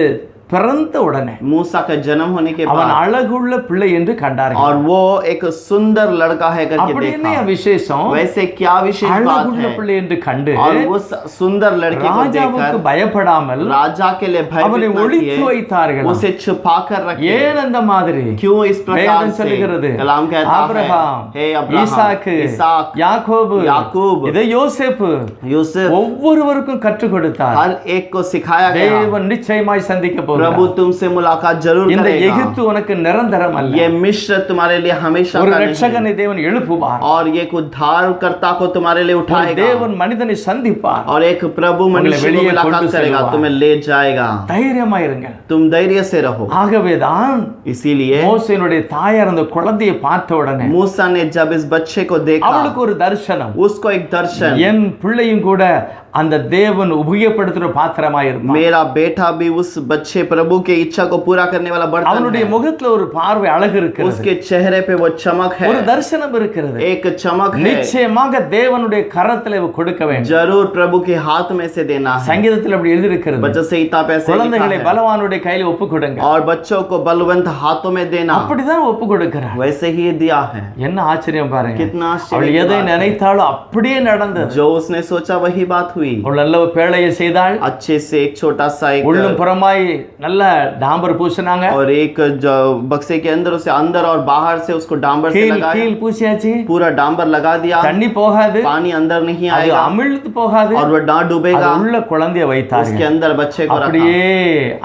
பிறந்த உடனே मूसा का जन्म होने के அவன் बाद அழகுள்ள பிள்ளை என்று கண்டார்கள். और वो एक सुंदर लड़का है करके அப்படி என்ன देखा। விசேஷம்? वैसे क्या विशेष बात அழகுள்ள है? பிள்ளை என்று கண்டு और उस सुंदर लड़के को ராஜாவுக்கு देखकर பயப்படாமல் राजा के लिए அவனை भयभीत न ஒளித்து किए, வைத்தார்கள். उसे छुपा कर रखे। ஏன் அந்த மாதிரி? क्यों इस प्रकार வேதம் से? சொல்லுகிறது, कलाम कहता ஆபிரகாம், है, हे अब्राहम, ஈசாக்கு, इसहाक, யாக்கோபு, याकूब, இதை யோசேப்பு यूसुफ, ஒவ்வொருவருக்கும் கற்றுக் கொடுத்தார். हर एक को सिखाया गया। தேவன் நிச்சயமாய் சந்திக்க போகிறார். प्रभु तुमसे मुलाकात जरूर இந்த करेगा। எகிப்து உனக்கு நிரந்தரம் அல்ல. ये मिस्र तुम्हारे लिए हमेशा ஒரு का नहीं है। ரட்சகனை தேவன் எழுப்புவார். और ये एक उद्धारकर्ता को तुम्हारे लिए ஒரு उठाएगा। தேவன் மனிதனை சந்திப்பார். और एक प्रभु मनुष्य को வெளியே मुलाकात கொண்டு करेगा, செல்வார். तुम्हें ले जाएगा। தைரியமாயிருங்கள். तुम धैर्य से रहो। ஆகவேதான் इसीलिए மோசேனுடைய தாயார் அந்த குழந்தையை பார்த்த உடனே मूसा ने जब इस बच्चे को देखा, அவளுக்கு ஒரு தரிசனம். उसको एक दर्शन, என் பிள்ளையும் கூட அந்த தேவன் உபயோகப்படுத்துற பாத்திரமாயிருப்பான். मेरा बेटा भी उस बच्चे प्रभु के इच्छा को पूरा करने वाला बर्तन அவனுடைய है। முகத்துல ஒரு பார்வை அழகு இருக்கிறது. उसके चेहरे पे वो चमक है, ஒரு தரிசனம் இருக்கிறது. एक चमक है। நிச்சயமாக தேவனுடைய கரத்துல இவ கொடுக்க வேண்டும். जरूर प्रभु के हाथ में से देना है। சங்கீதத்தில் அப்படி எழுதி இருக்கிறது. बच्चों से इतना पैसे குழந்தைகளை பலவானுடைய கையில ஒப்பு கொடுங்க. और बच्चों को बलवंत हाथों में देना, அப்படிதான் ஒப்பு கொடுக்கிறார். वैसे ही दिया है। என்ன ஆச்சரியம் பாருங்க. कितना அவள் आश्चर्य की எதை बात है। நினைத்தாலும் அப்படியே நடந்தது. जो उसने सोचा वही बात हुई। அவள் நல்ல பேழையை செய்தாள். अच्छे से एक छोटा सा एक உள்ளும் புறமாய் நல்ல டாம்பர் பூசினாங்க. और एक जो बक्से के अंदर उसे अंदर और बाहर से उसको डांबर से लगाया, கீழ் பூசியாச்சு. पूरा डांबर लगा दिया। தண்ணி போகாது, पानी अंदर नहीं அது आएगा அமிழ்ந்து போகாது. और वो ना डूबेगा। அது உள்ள குழந்தையை उसके வைத்தார்கள். अंदर बच्चे को रखा, அப்படியே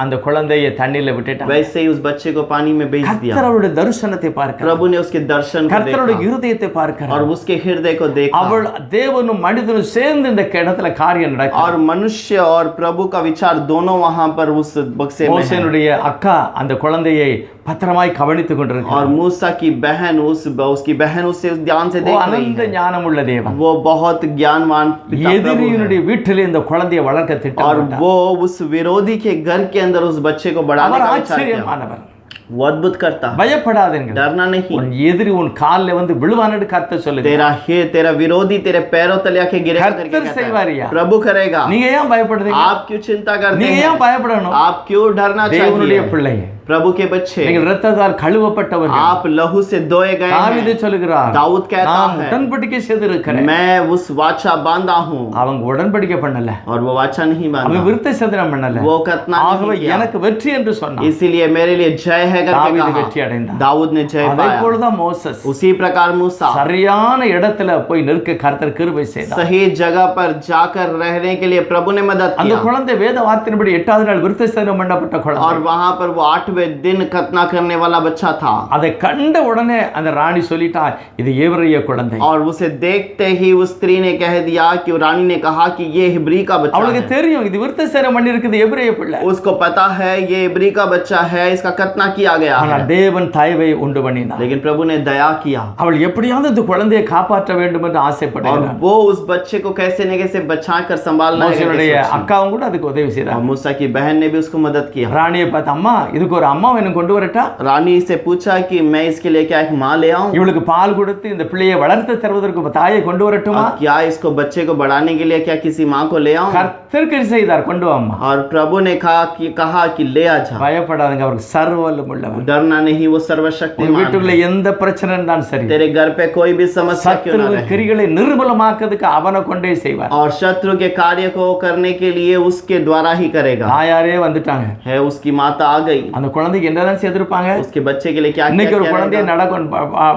அந்த குழந்தையை தண்ணில விட்டுட்டாங்க. वैसे ही उस बच्चे को पानी में बेच दिया। கர்த்தர் அவருடைய தரிசனத்தை பார்க்கிறார். प्रभु ने उसके दर्शन को கர்த்தருடைய देखा இருதயத்தை பார்க்கிறார். और उसके हृदय को देखा। அவள் தேவனும் மனிதனும் சேர்ந்து இந்த இடத்துல காரியம் நடக்கும். और मनुष्य और प्रभु का विचार दोनों वहां पर उस बक्से में है। மோசேனுடைய அக்கா அந்த குழந்தையை பத்திரமாய் கவனித்துக் கொண்டிருக்கிறார். और मूसा की बहन उसकी बहन उसे ध्यान से देख रही அனந்த है। ஞானம் உள்ள தேவன். वो बहुत ज्ञानवान पिता प्रभु है। எதிரியினுடைய வீட்டிலே இந்த குழந்தையை வளர்க்க और திட்டமிட்டார். वो उस विरोधी के घर के अंदर उस बच्चे को बढ़ाने அவர் का विचार किया। ஆச்சரியமானவர். वो अद्भुत करता, பயப்படாதீர்கள். डरना नहीं। உன் எதிரி உன் கால்ல வந்து விழுவான்னு கர்த்தர் சொல்லுங்க. तेरा विरोधी तेरे पैरों तले आके गिरेगा करके கர்த்தர் कहता है। செய்வாரியா? प्रभु करेगा। நீங்க ஏன் பயப்படுறீங்க? आप क्यों चिंता करते நீங்க हैं? ஏன் பயப்படணும்? आप क्यों डरना தேவனுடைய चाहिए? பிள்ளை, प्रभु के बच्चे, நீங்கள் இரத்தத்தால் கழுவப்பட்டவர்கள். आप लहू से धोए गए தாவீது हैं। சொல்லுகிறார், दाऊद कहता நான் है, உடன்படிக்கை செய்திருக்கிறேன். मैं उस वाचा बांधा हूँ। அவங்க உடன்படிக்கை பண்ணல, और वो वाचा नहीं அவங்க बांधा, விருத்த சேதனம் பண்ணல. वो कतना ஆகவே नहीं किया। எனக்கு வெற்றி என்று சொன்னார். इसीलिए मेरे लिए जय है करके தாவீது कहा। வெற்றி அடைந்தார். दाऊद ने जय அதே पाया। போலதான் மோசஸ் उसी प्रकार मूसा சரியான இடத்துல போய் நிற்க கர்த்தர் கிருபை செய்தார். सही जगह पर जाकर रहने के लिए प्रभु ने मदद அந்த किया। குழந்தை வேத வார்த்தையின்படி 8வது நாள் விருத்த சேதனம் பண்ணப்பட்ட और குழந்தை. वहां पर वो 8वें दिन खतना करने वाला बच्चा था। அதை கண்ட உடனே அந்த ராணி சொல்லிட்டா, இது எபிரெய குழந்தை. और उसे देखते ही उस स्त्री ने कह दिया कि रानी ने कहा कि ये हिब्री का बच्चा அவளுக்கு है। தெரியும் இது விருத்த சேதனம் பண்ணி இருக்குது எபிரெய பிள்ளை. उसको पता है ये हिब्री का बच्चा है, इसका खतना किया गया ஆனால் है। தேவன் தயவை உண்டு பண்ணினார். लेकिन प्रभु ने दया किया அவள் எப்படியாவது இந்த குழந்தையை காப்பாற்ற வேண்டும் என்று और ஆசைப்படுகிறார். वो उस बच्चे को कैसे न कैसे बचा कर संभालना है करके மோசேயுடைய सोची। அக்காவும் கூட அதுக்கு உதவி और செய்தார். मूसा की बहन ने भी उसको मदद किया। ராணியை பார்த்து, அம்மா இதுக்கு ஒரு அம்மா வேணும், கொண்டு வரட்டா? रानी से पूछा कि मैं इसके लिए क्या एक माँ ले आऊं? இவளுக்கு பால் கொடுத்து இந்த பிள்ளையை வளர்த்து தருவதற்கு தாயை கொண்டு வரட்டுமா? और क्या इसको बच्चे को बढ़ाने के लिए क्या किसी माँ को ले आऊं? கர்த்தர் கிருபை செய்தார், கொண்டு வா அம்மா. और प्रभु ने कहा कि ले आ जा। பயப்படாதீங்க, அவருக்கு சர்வ வல்லமை உள்ளவர். डरना नहीं, वो உங்க सर्वशक्तिमान வீட்டுக்குள்ள है। எந்த பிரச்சனை இருந்தாலும் சரி, तेरे घर पे कोई भी समस्या क्यों ना சத்துரு रहे, கிரிகளை நிர்மூலமாக்குறதுக்கு அவனை கொண்டே செய்வார். और शत्रु के कार्य को करने के लिए उसके द्वारा ही करेगा। தாயாரே வந்துட்டாங்க. है उसकी माता आ गई, அந்த குழந்தைக்கு என்னெல்லாம் செய்திருப்பாங்க? उसके बच्चे के लिए क्या இன்னைக்கு ஒரு क्या குழந்தைய நடக்கும்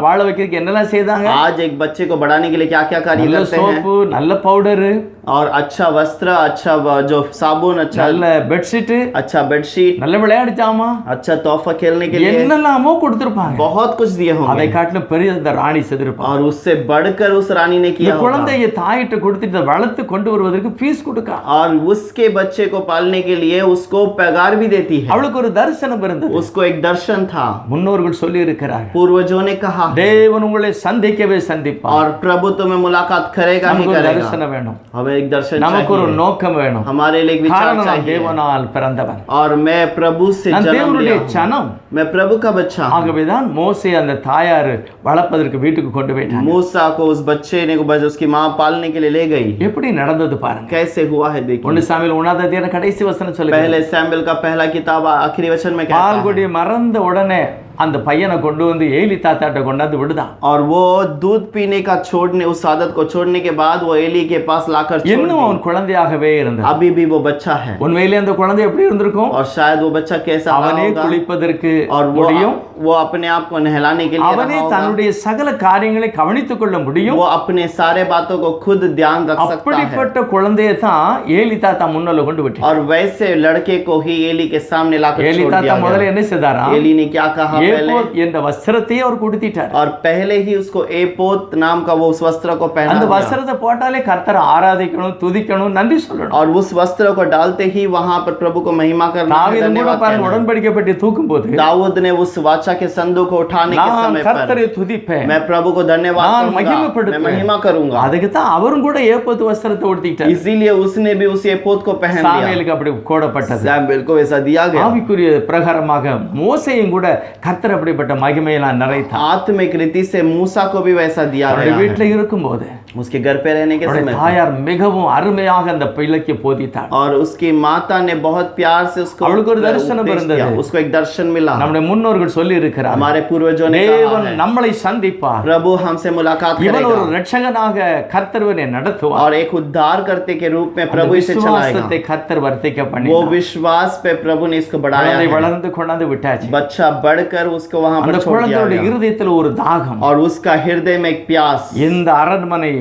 வாழ வைக்கிறதுக்கு என்னெல்லாம் செய்தாங்க? आज एक बच्चे को बढ़ाने के लिए क्या क्या कार्य நல்ல करते हैं? சோப்பு, நல்ல பவுடரு, और अच्छा वस्त्र, अच्छा जो साबुन, अच्छा நல்ல பெட்ஷீட், अच्छा बेडशीट, நல்ல விளையாட்டு ஜாமா, अच्छा तोहफा खेलने के लिए என்னெல்லாமோ கொடுத்திருப்பாங்க. बहुत कुछ दिए அதை होंगे। காட்டிலும் பெரிய இந்த ராணி செய்திருப்பாங்க. और उससे बढ़कर उस रानी ने இந்த किया होगा। குழந்தையை தாயிட்ட கொடுத்துட்டு வளர்த்து கொண்டு வருவதற்கு ஃபீஸ் கொடுக்க. और उसके बच्चे को पालने के लिए उसको पगार भी देती है। அவளுக்கு ஒரு தரிசனம் இருந்தது. उसको एक दर्शन था। முன்னோர்கள் சொல்லி இருக்கிறார், पूर्वजों ने कहा தேவன் உங்களை சந்திக்கவே சந்திப்பார். और प्रभु तुम्हें मुलाकात करेगा ही நமக்கு ஒரு करेगा। தரிசனம் வேணும், हमें एक दर्शन நமக்கு ஒரு चाहिए, நோக்கம் வேணும். हमारे लिए एक विचार காரணம் நான் चाहिए। தேவனால் பிறந்தவன், और मैं प्रभु से நான் जन्म தேவனுடைய लिया हूं। சனம். मैं प्रभु का बच्चा हूं। ஆகவேதான் மோசே அந்த தாயார் வளர்ப்பதற்கு வீட்டுக்கு கொண்டு போயிட்டாங்க. मूसा को उस बच्चे ने उसकी माँ पालने के लिए ले गई। எப்படி நடந்தது பாருங்க. कैसे हुआ है देखिए। 1 சாமுவேல் 1வது அதிகாரம் கடைசி வசனம் சொல்லுங்க. पहले सैमुएल का पहला किताब आखिरी वचन में कहता பால் है, குடி மறந்த உடனே அந்த பையனை கொண்டு வந்து ஏலி தாத்தாட்ட கொண்டாந்து விடுதான். और वो दूध पीने का छोड़ने, उस आदत को छोड़ने के बाद वो एली के पास लाकर छोड़ இன்னும் दी। அவன் குழந்தையாகவே இருந்தான். अभी भी वो बच्चा है உண்மையிலே அந்த குழந்தை எப்படி இருந்திருக்கும்? और शायद वो बच्चा कैसा रहा அவனே होगा குளிப்பதற்கு और முடியும், वो अपने आप को नहलाने के लिए அவனே रहा होगा, தன்னுடைய சகல காரியங்களை கவனித்துக் கொள்ள முடியும். वो अपने सारे बातों को खुद ध्यान रख सकता है। அப்படிப்பட்ட குழந்தையை தான் ஏலி தாத்தா முன்னால கொண்டு விட்டார். और वैसे लड़के को ही एली के सामने लाकर ஏலி छोड़ தாத்தா दिया முதல்ல गया। என்ன செய்தாரா? एली ने क्या कहा पहले? ஏபோத் என்ற வஸ்திரத்தையே அவர் கொடுத்திட்டார். और पहले ही उसको एपोत नाम का वो उस वस्त्र को पहना அந்த दिया। வஸ்திரத்தை போட்டாலே கர்த்தரை ஆராதிக்கணும், துதிக்கணும், நன்றி சொல்லணும். और उस वस्त्र को डालते ही वहां पर प्रभु को महिमा करना है, தாவீது கூட धन्यवाद பாருங்க, करना है। உடன்படிக்கை பெட்டி தூக்கும் போது दाऊद ने उस वाचा के संदूक को उठाने के நான் समय पर கர்த்தரை துதிப்பேன், मैं प्रभु को धन्यवाद நான் करूंगा, मैं மகிமைப்படுத்துவேன். महिमा करूंगा। அதுக்கு தான் அவரும் கூட ஏபோத் வஸ்திரத்தை உடுத்திட்டார். इसीलिए उसने भी उस एपोत को पहन लिया। சாமுவேலுக்கு அப்படி கோடப்பட்டது. सैमुएल को ऐसा दिया गया। ஆவிக்குரிய பிரகாரமாக மோசேயும் கூட கர்த்தர் அப்படிப்பட்ட மகிமையெல்லாம் நிறைத்தார். आत्मिक रीति से मूसा को भी वैसा दिया அவருடைய गया வீட்டுல இருக்கும்போது है। उसके घर पे रहने के அவருடைய समय தாயார் மிகவும் அருமையாக அந்த பிள்ளைக்கு போதித்தார். और उसकी माता ने बहुत प्यार से उसको அவளுக்கு ஒரு தரிசனம் उपदेश இருந்தது. दिया। उसको एक दर्शन मिला। நம்முடைய முன்னோர்கள் சொல்லி இருக்கிறார், हमारे पूर्वजों ने कहा தேவன் है, நம்மளை சந்திப்பார், प्रभु हमसे मुलाकात இவன் ஒரு करेगा ரட்சகனாக கர்த்தர்வனை நடத்துவார். और एक उद्धार करते के रूप में அந்த प्रभु इसे चलाएगा। விசுவாசத்தை கர்த்தர் வர்த்திக்க वो பண்ணினார். विश्वास पे प्रभु ने इसको बढ़ाया குழந்தை है। வளர்ந்து கொண்டாந்து விட்டாச்சு. बच्चा बढ़कर उसको वहां அந்த पर छोड़ दिया குழந்தையோட गया இருதயத்துல ஒரு தாகம், और उसका हृदय में एक प्यास, இந்த அரண்மனை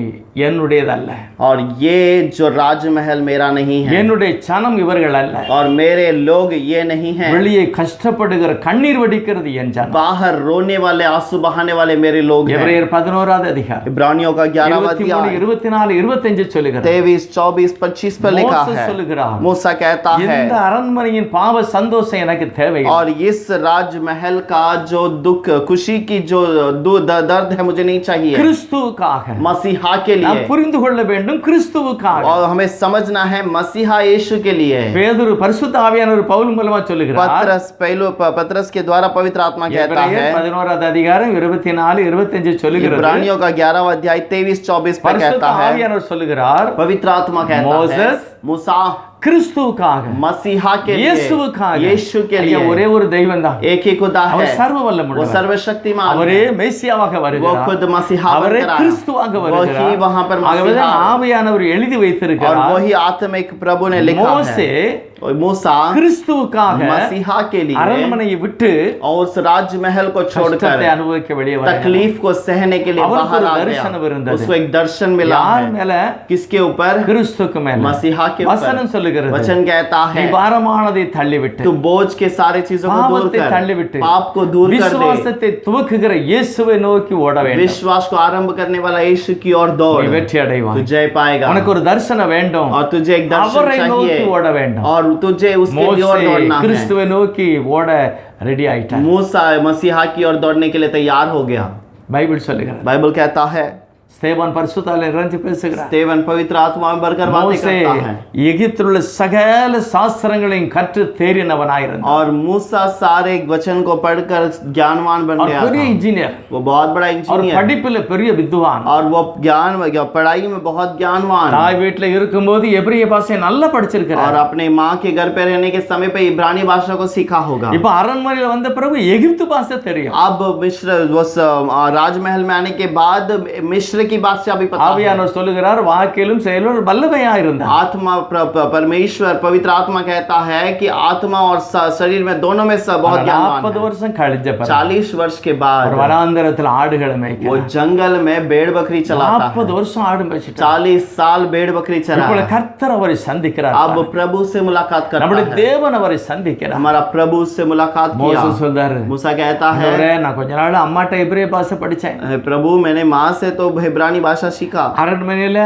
என்னுடையதல்ல, और ये जो राजमहल मेरा नहीं है என்னுடைய சனம் இவர்கள் அல்ல, और मेरे लोग ये नहीं है, வெளியே கஷ்டப்படுகிற கண்ணீர் வடிக்கிறது என் ஜனம். बाहर रोने वाले आंसू बहाने वाले मेरे लोग हैं। எபிரேயர் 11வது அதிகாரம் इब्रानियों का 11वां 23, अध्याय 24, 25 சொல்லுகிறது. 23, 24, 25 पर लिखा மோசே है। சொல்லுகிறார், मूसा कहता है, இந்த அரண்மனையின் பாவ சந்தோஷம் எனக்கு தேவை. और इस राजमहल का जो दुख, खुशी की जो दर्द है मुझे नहीं चाहिए। கிறிஸ்துவுக்காக मसीहा के நாம் लिए, புரிந்து கொள்ள வேண்டும், கிறிஸ்துவுக்காக. और हमें समझना है मसीहा यीशु के लिए। பேதுரு பரிசுத்த ஆவியானவர் பவுல் மூலமா சொல்லுகிறார். पतरस के द्वारा पवित्र आत्मा कहता है, எபிரேயர் 11வது அதிகாரம் 24, 25 சொல்லுகிறது. इब्रानियों का 11वां अध्याय 23, 24 पर பரிசுத்த कहता है, ஆவியானவர் சொல்லுகிறார், पवित्र आत्मा कहता है, मोसेस, मूसा கிறிஸ்துவுக்காக, मसीहा के लिए, இயேசுவுக்காக. यीशु के ஐயா, लिए ஒரே ஒரு தெய்வம் தான், एक ही खुदा அவர் है, சர்வ वो வல்லமுள்ளவர், सर्वशक्तिमान அவரே है, மேசியாவாக वो வருகிறார், खुद मसीहा அவரே बनकर आया, கிறிஸ்துவாக वही வருகிறார். वहां पर ஆகவே मसीहा, தான் ஆவியானவர் எழுதி और வைத்திருக்கிறார். वही आत्मिक प्रभु ने लिखा மோசே है, और मूसा கிறிஸ்துவுக்காக मसीहा के लिए அரண்மனையை விட்டு और उस राजमहल को கஷ்டத்தை छोड़कर அனுபவிக்க வெளியே வந்தார். तकलीफ को सहने के लिए அவருக்கு बाहर ஒரு आ தரிசனம் गया। இருந்தது. उसको एक दर्शन मिला யார் है। மேல? किसके ऊपर? கிறிஸ்துவுக்கு மேல. मसीहा के வசனம் ऊपर। சொல்லுகிறது, वचन कहता நீ है, பாரமானதை தள்ளிவிட்டு, तू बोझ के सारे चीजों को दूर பாவத்தை कर, தள்ளிவிட்டு, पाप को दूर कर दे, விசுவாசத்தை துவக்குகிற இயேசுவை நோக்கி ஓட வேண்டும். विश्वास को आरंभ करने वाला यीशु की ओर நீ दौड़, வெற்றி तू அடைவாய். जय पाएगा। உனக்கு ஒரு தரிசனம் வேண்டும், और तुझे एक दर्शन அவரை நோக்கி चाहिए ஓட வேண்டும். और तुझे उसके लिए மோசே और दौड़ना है। கிறிஸ்துவை நோக்கி ஓட ரெடி ஆயிட்டார். मूसा मसीहा की ओर दौड़ने के लिए तैयार हो गया। பைபிள் சொல்லுகிறது. बाइबल कहता है, ஸ்தேவான் பரிசுத்தாவிலே நிறைஞ்சு பேசுகிறார். स्तेवन पवित्र आत्मा में भरकर बातें மோசே करता है, எகிப்தில் உள்ள சகல சாஸ்திரங்களையும் கற்று தேறினவனாயிருந்தான். और मूसा सारे वचन को पढ़कर ज्ञानवान बन அவர் गया பெரிய था। இன்ஜினியர், वो बहुत बड़ा அவர் इंजीनियर படிப்புல பெரிய வித்வான். और वो पढ़ाई में बहुत ज्ञानवान, தாய் வீட்டுல இருக்கும்போது எபிரிய பாஷையை நல்லா படிச்சிருக்கிறார். और अपने माँ के घर पे रहने के समय पे इब्रानी भाषा को सीखा होगा। இப்ப அரண்மனையில வந்த பிறகு எகிப்து பாஷை தெரியும். अब मिस्र राजमहल में आने के बाद मिस्र की भाषा भी पता है। ஆவியானவர் சொல்லுகிறார், வாக்கிலும் செயலும் வல்லமையா இருந்தார். आत्मा परमेश्वर पवित्र आत्मा कहता है कि आत्मा और शरीर में दोनों में बहुत ज्ञानवान 40 है। வருஷம் கழிஞ்ச பிறகு 40 वर्ष के बाद ஒரு வனாந்தரத்துல ஆடுகளை वो மேய்க்கிறார். जंगल में भेड़ बकरी चलाता है। 40 வருஷம் ஆடு மேய்ச்சிட்டார். 40 साल भेड़ बकरी चला இப்பொழுது है। கர்த்தர் அவரை சந்திக்கிறார். अब प्रभु से मुलाकात करता நம்முடைய है। தேவன் அவரை சந்திக்கிறார். हमारा प्रभु से मुलाकात किया। மோசே சொல்றாரு, मूसा कहता है, ஆண்டவரே, நான் கொஞ்ச நாள் அம்மாட்ட எபிரேய பாஷை படிச்சேன், प्रभु मैंने माँ से तो इब्रानी भाषा सीखा, அரண்மனையில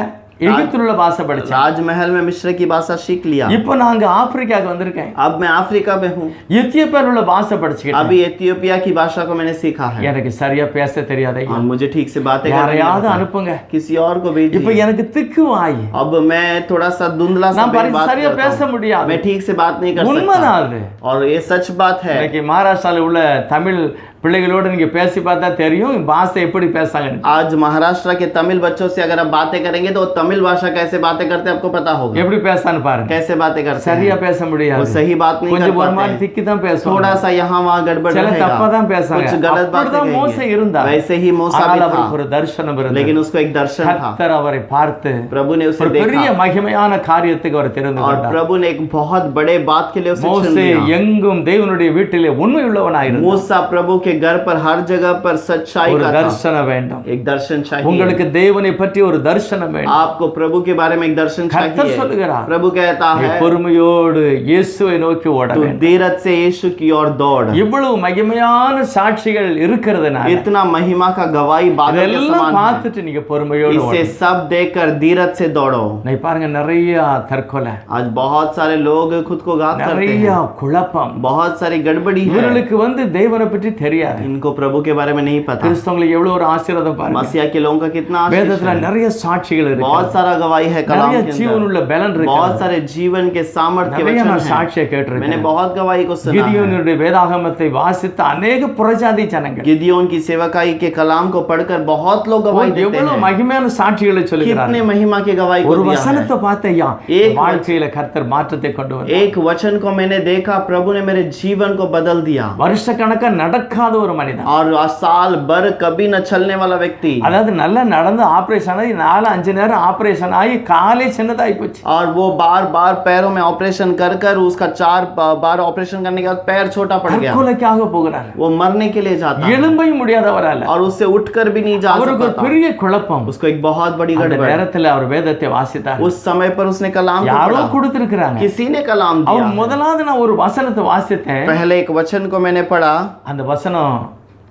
எகிப்தில் உள்ள பாஷை படிச்சேன், राजमहल में मिस्र की भाषा सीख लिया, இப்போ நாங்க ஆப்பிரிக்காக்கு வந்திருக்கேன், अब मैं अफ्रीका में हूँ, எத்தியோப்பியால உள்ள பாஷை படிச்சுக்கிட்டேன், अभी एथियोपिया की भाषा को मैंने सीखा है எனக்கு சரியா பேச தெரியாதே, और मुझे ठीक से बातें करनी யாரையாவது नहीं आती। அனுப்புங்க, किसी और को भेजिए। இப்போ எனக்கு திக்கு வாய், अब मैं थोड़ा सा धुंधला सा நான் बात சரியா करता பேச हूँ। முடியாது. मैं ठीक से बात नहीं कर உண்மைதான் सकता அது. और ये सच बात है। இன்னைக்கு மகாராஷ்டிரால உள்ள தமிழ் பிள்ளைகளோடு நீங்க பேசி பார்த்தா தெரியும் பாஷை எப்படி பேசாங்கன்னு. आज महाराष्ट्र के तमिल बच्चों से अगर आप बातें करेंगे तो वो तमिल भाषा कैसे बातें करते हैं आपको पता होगा। எப்படி பேசான்னு பாருங்க. कैसे बातें करते हैं, சரியா பேச वो முடியாது. सही बात नहीं कर கொஞ்சம் ஒரு மாதிரி पाते, திக்கி தான் பேசுவாங்க. थोड़ा सा यहाँ वहाँ गड़बड़ சில रहेगा, தப்பா தான் பேசாங்க. कुछ गलत बातें அப்படிதான் மோசே कहेंगे। இருந்தார். वैसे ही मूसा भी ஆனால் था, அவருக்கு ஒரு தரிசனம் இருந்தது. लेकिन उसको एक दर्शन था, கர்த்தர் அவரை பார்த்து प्रभु ने उसे ஒரு பெரிய देखा மகிமையான காரியத்துக்கு அவர் தெரிந்து और கொண்டார். प्रभु ने एक बहुत बड़े बात के लिए उसे चुन மோசே लिया। எங்கும் தேவனுடைய வீட்டிலே உண்மை உள்ளவனாயிருந்தார். मूसा प्रभु के घर पर हर जगह पर सच्चाई ஒரு का था, தரிசனம் வேண்டும். एक दर्शन चाहिए। உங்களுக்கு தேவனை பற்றி ஒரு தரிசனம் வேண்டும். आपको प्रभु के बारे में एक दर्शन கர்த்தர் चाहिए। சொல்லுகிறார், प्रभु कहता நீ है பொறுமையோடு இயேசுவை நோக்கி ஓட तू வேண்டும். धीरज से यीशु की ओर दौड़। இவ்வளவு மகிமையான சாட்சிகள் இருக்கிறதுனால इतना महिमा का गवाही बादल के இதெல்லாம் समान है, பார்த்துட்டு நீங்க பொறுமையோடு इसे ஓடுங்க. सब देखकर धीरज से दौड़ो। நீ பாருங்க நிறைய தற்கொலை, आज बहुत सारे लोग खुद को घात करते நிறைய हैं, குழப்பம். बहुत सारी गड़बड़ी है, இவர்களுக்கு தேவனை பற்றி தெரியாது. इनको प्रभु के बारे में नहीं पता। கிறிஸ்தவங்களுக்கு எவ்வளவு ஒரு ஆசீர்வாதம் பாருங்க. मसीहा के लोगों का कितना आशीष வேதத்துல है। நிறைய சாட்சிகள் இருக்கு. बहुत सारा गवाही है कलाम நிறைய के ஜீவன் अंदर, உள்ள பலன் இருக்கு. बहुत सारे जीवन के सामर्थ्य के நிறைய वचन நான் हैं। சாட்சியை मैंने கேட்டிருக்கேன். बहुत गवाही को सुना है। கிதியோனுடைய வேதாகமத்தை வாசித்த अनेक புறஜாதி ஜனங்கள் गिदियोन की सेवकाई के कलाम को पढ़कर बहुत लोग गवाही देते எவ்வளவு हैं, மகிமையான சாட்சிகளை சொல்லுகிறார்கள். कितने महिमा की गवाही को ஒரு दिया है। வசனத்தை பார்த்தையா एक வாழ்க்கையில கர்த்தர் மாற்றத்தை கொண்டு வந்தார். एक वचन को मैंने देखा, प्रभु ने मेरे जीवन को बदल दिया। வருஷக்கணக்கா நடக்காத ஒரு மனிதன், और साल भर कभी न चलने वाला व्यक्ति, அதாவது நல்லா நடந்து ஆபரேஷன் ஆகி 4-5 நேரம் ஆபரேஷன் ஆகி காலே சின்னதாகி போச்சு. और वो बार बार पैरों में ऑपरेशन कर कर उसका 4 बार ऑपरेशन करने के बाद पैर छोटा पड़ गया। தற்கொலைக்காக போகிறார். वो मरने के लिए जाता है எழும்பை முடியாதவரால. और उससे उठकर भी नहीं जा அவருக்கு ஒரு सकता था। பெரிய குழப்பம். उसको एक बहुत बड़ी அந்த गड़बड़। நேரத்துல அவர் வேதத்தை வாசித்தார். उस समय पर उसने कलाम को யாரோ पढ़ा, கொடுத்திருக்கிறாங்க. किसी ने कलाम दिया। அவர் முதலாவது நான் ஒரு வசனத்தை வாசித்தேன். पहले एक वचन को मैंने पढ़ा அந்த வசனம்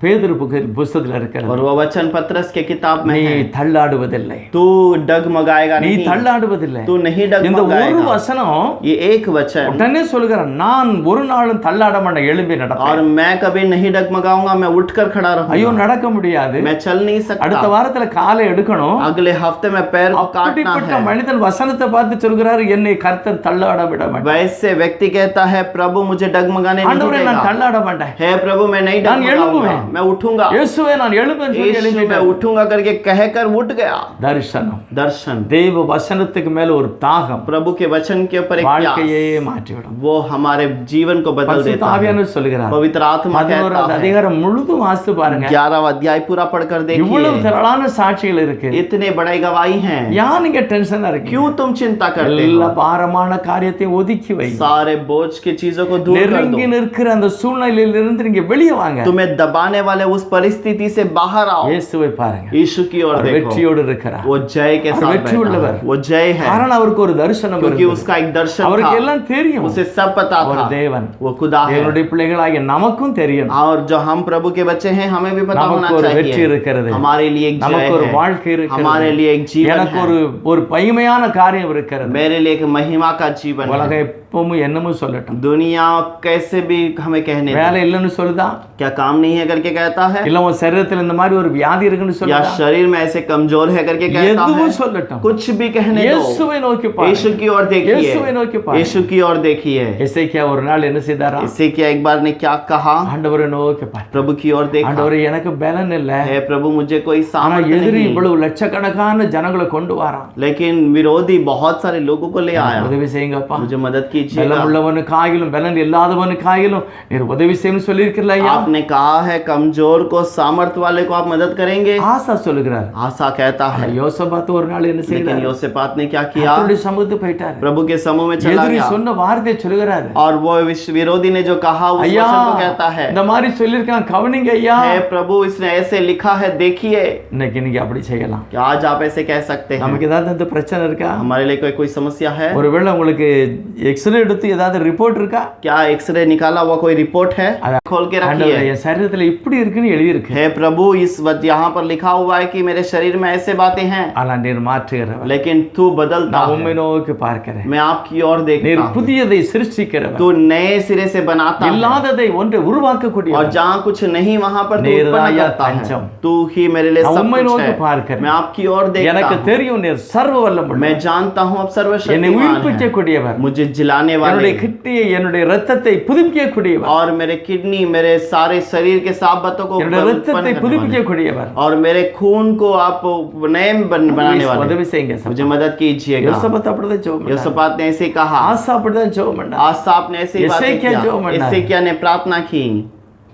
பேதுரு புஸ்தகத்துல இருக்கிறது. और वो वचन पत्रस के किताब में நீ है, தள்ளாடுவதில்லை, तू डगमगाएगा நீ नहीं, தள்ளாடுவதில்லை. तू नहीं இந்த ஒரு डगमगाएगा। வசனம் ये एक वचन, உடனே சொல்லுகிறான், நான் ஒரு நாளும் தள்ளாட மாட்டேன், எழும்பி நடப்பேன். और मैं कभी नहीं डगमगाऊंगा, मैं उठकर खड़ा ஐயோ रहूंगा, நடக்க முடியாது, मैं चल नहीं அடுத்த सकता, வாரத்துல காலை எடுக்கணும். अगले हफ्ते में पैर को काटना அப்படிப்பட்ட है। மனிதன் வசனத்தை பார்த்து சொல்கிறாரு, என்னை கர்த்தர் தள்ளாட விட மாட்டேன். वैसे व्यक्ति कहता है, प्रभु मुझे डगमगाने नहीं ஆண்டவரே நான் देगा। தள்ளாட மாட்டேன், है प्रभु मैं नहीं நான் डगमगाऊंगा, எழும்புவேன், मैं उठूंगा, இயேசுவே நான் எழும்பேன்னு சொல்லி यीशु मैं எழும்பிட்டார். उठूंगा करके कहकर उठ गया। தரிசனம், दर्शन, தேவ வசனத்துக்கு மேல ஒரு தாகம் प्रभु के वचन के ऊपर एक प्यास, வாழ்க்கையே மாற்றிவிடும். वो हमारे जीवन को बदल பரிசுத்த देता है। ஆவியானவர் சொல்கிறார், पवित्र आत्मा कहता 11வது है, அதிகாரம் முழுதும் வாசித்து பாருங்க. 11वां अध्याय पूरा पढ़कर இவ்வளவு देखिए, திரளான சாட்சிகள் இருக்கு. इतने बड़े गवाही हैं। ஏன் நீங்க டென்ஷனா இருக்கீங்க? क्यों तुम चिंता करते எல்லா हो? பாரமான காரியத்தை ஒதுக்கி வை. सारे बोझ की चीजों को दूर कर நெருங்கி दो। நிற்கிற அந்த சூழ்நிலையிலிருந்து நீங்க வெளியே வாங்க. तुम्हें दबाने वाले उस परिस्थिति से बाहर आओ। இயேசுவை பாருங்க, यीशु की ओर அவர் देखो, வெற்றியோடு இருக்கிறார். वो जय के और साथ வெற்றி बैठा உள்ளவர்। है। वो जय है காரணம் அவருக்கு ஒரு தரிசனம் क्योंकि இருந்தது. उसका एक दर्शन அவருக்கு था, எல்லாம் தெரியும். उसे सब पता அவர் था, தேவன், वो खुदा है। தேவனுடைய பிள்ளைகளாகிய நமக்கும் தெரியும். और जो हम प्रभु के बच्चे हैं हमें भी पता होना நமக்கு ஒரு வெற்றி चाहिए, இருக்கிறது, हमारे लिए एक जय நமக்கு ஒரு है, வாழ்க்கை இருக்கிறது, हमारे लिए एक जीवन எனக்கு है, ஒரு மகிமையான காரியம் இருக்கிறது. मेरे लिए एक महिमा का जीवन உலகம் है। எப்பவும் என்னமோ சொல்லட்டும், दुनिया कैसे भी हमें कहने दे, வேலை இல்லைன்னு சொல்லுதா, क्या काम नहीं है करके कहता है, இல்ல உன் சரீரத்தில் இந்த மாதிரி ஒரு வியாதி இருக்குன்னு या சொல்லுதா, शरीर में ऐसे कमजोर है करके कहता எதுவும் है, சொல்லட்டும், कुछ भी कहने दो, இயேசுவை நோக்கி பாரு. यीशु की ओर देखिए, இயேசுவை நோக்கி பாரு. यीशु की ओर देखिए। எசேக்கியா ஒரு நாள் என்ன செய்தாரா, इससे क्या एक बार ने क्या कहा, ஆண்டவரை நோக்கி பாரு. प्रभु की ओर देखा, ஆண்டவரே எனக்கு பலன் இல்ல, है प्रभु मुझे कोई ஆனா सामर्थ्य எதிரி नहीं, இவ்வளவு லட்சக்கணக்கான ஜனங்களை கொண்டு வரான், लेकिन विरोधी बहुत सारे लोगों को ले आया, உதவி செய்யுங்கப்பா. मुझे मदद कीजिएगा। பலம் உள்ளவனுக்காகிலும் பலன் இல்லாதவனுக்காகிலும் நீர் உதவி செய்யணும்னு சொல்லியிருக்கிறீர்களா ஐயா? आपने कहा है कमजोर को सामर्थ्य वाले को आप मदद करेंगे, ஆசா சொல்லுகிறார். आशा कहता है, யோசபாத் ஒரு நாள் என்ன लेकिन செய்தார், योसेपात ने क्या किया, கர்த்தருடைய சமூகத்துக்கு போயிட்டார். प्रभु के समूह में चला எதிரி गया, சொன்ன வார்த்தையை சொல்லுகிறார், और वो विरोधी ने जो कहा उस ஐயா वचन को कहता है, இந்த மாதிரி சொல்லியிருக்கான் கவனிங்க ஐயா. है प्रभु इसने ऐसे लिखा है देखिए। இன்னைக்கு நீங்க அப்படி செய்யலாம். क्या आज आप ऐसे कह सकते हैं? நமக்கு ஏதாவது இந்த பிரச்சனை இருக்கா? हमारे लिए कोई समस्या है? ஒருவேளை உங்களுக்கு எக்ஸ்ரே எடுத்து ஏதாவது ரிப்போர்ட் இருக்கா? क्या एक्सरे निकाला हुआ कोई रिपोर्ट है? खोल के ஆண்டவரே रखिए। என் சரீரத்துல இப்படி இருக்குன்னு எழுதி இருக்கு, हे प्रभु इस वक्त यहाँ पर लिखा हुआ है कि मेरे शरीर में ऐसे बातें हैं, ஆனா நீர் மாற்றுகிறவர், लेकिन तू बदलता நான் உம்மை है। நோக்கி பார்க்கிறேன். मैं आपकी ओर நீர் देखता हूँ, புதியதை சிருஷ்டிக்கிறவர், तू नए सिरे से बनाता है, இல்லாததை ஒன்றை और உருவாக்கக்கூடியவர். जहाँ कुछ नहीं वहाँ पर तू நீர் उत्पन्न राजा करता है। तंचम। तू ही मेरे लिए நான் सब உம்மை कुछ நோக்கி है। பார்க்கிறேன். मैं आपकी ओर देखता எனக்கு हूँ, தெரியும் நீர் சர்வ வல்லமுள்ளவர், मैं जानता हूँ अब என்னை सर्वशक्तिमान है, உயிர்ப்பிக்கக்கூடியவர், मुझे जिलाने वाले, என்னுடைய கிட்னியை என்னுடைய இரத்தத்தை புதுப்பிக்கக்கூடியவர். और मेरे किडनी मेरे सारे शरीर के साफ मोहब्बतों को என்னுடைய उत्पन्न ரத்தத்தை करने वाले புதுப்பிக்கக்கூடியவர் और मेरे खून को आप नए बनाने वाले உதவி செய்யுங்க मुझे मदद कीजिएगा யோசபாத் அப்படிதான் ஜெபம் பண்ணார். योसापात ने ऐसे कहा ஆசா அப்படிதான் ஜெபம் பண்ணார். आसाप ने ऐसे बातें एसेकिया जो किया मन्ना है। एसेकिया ने प्रार्थना की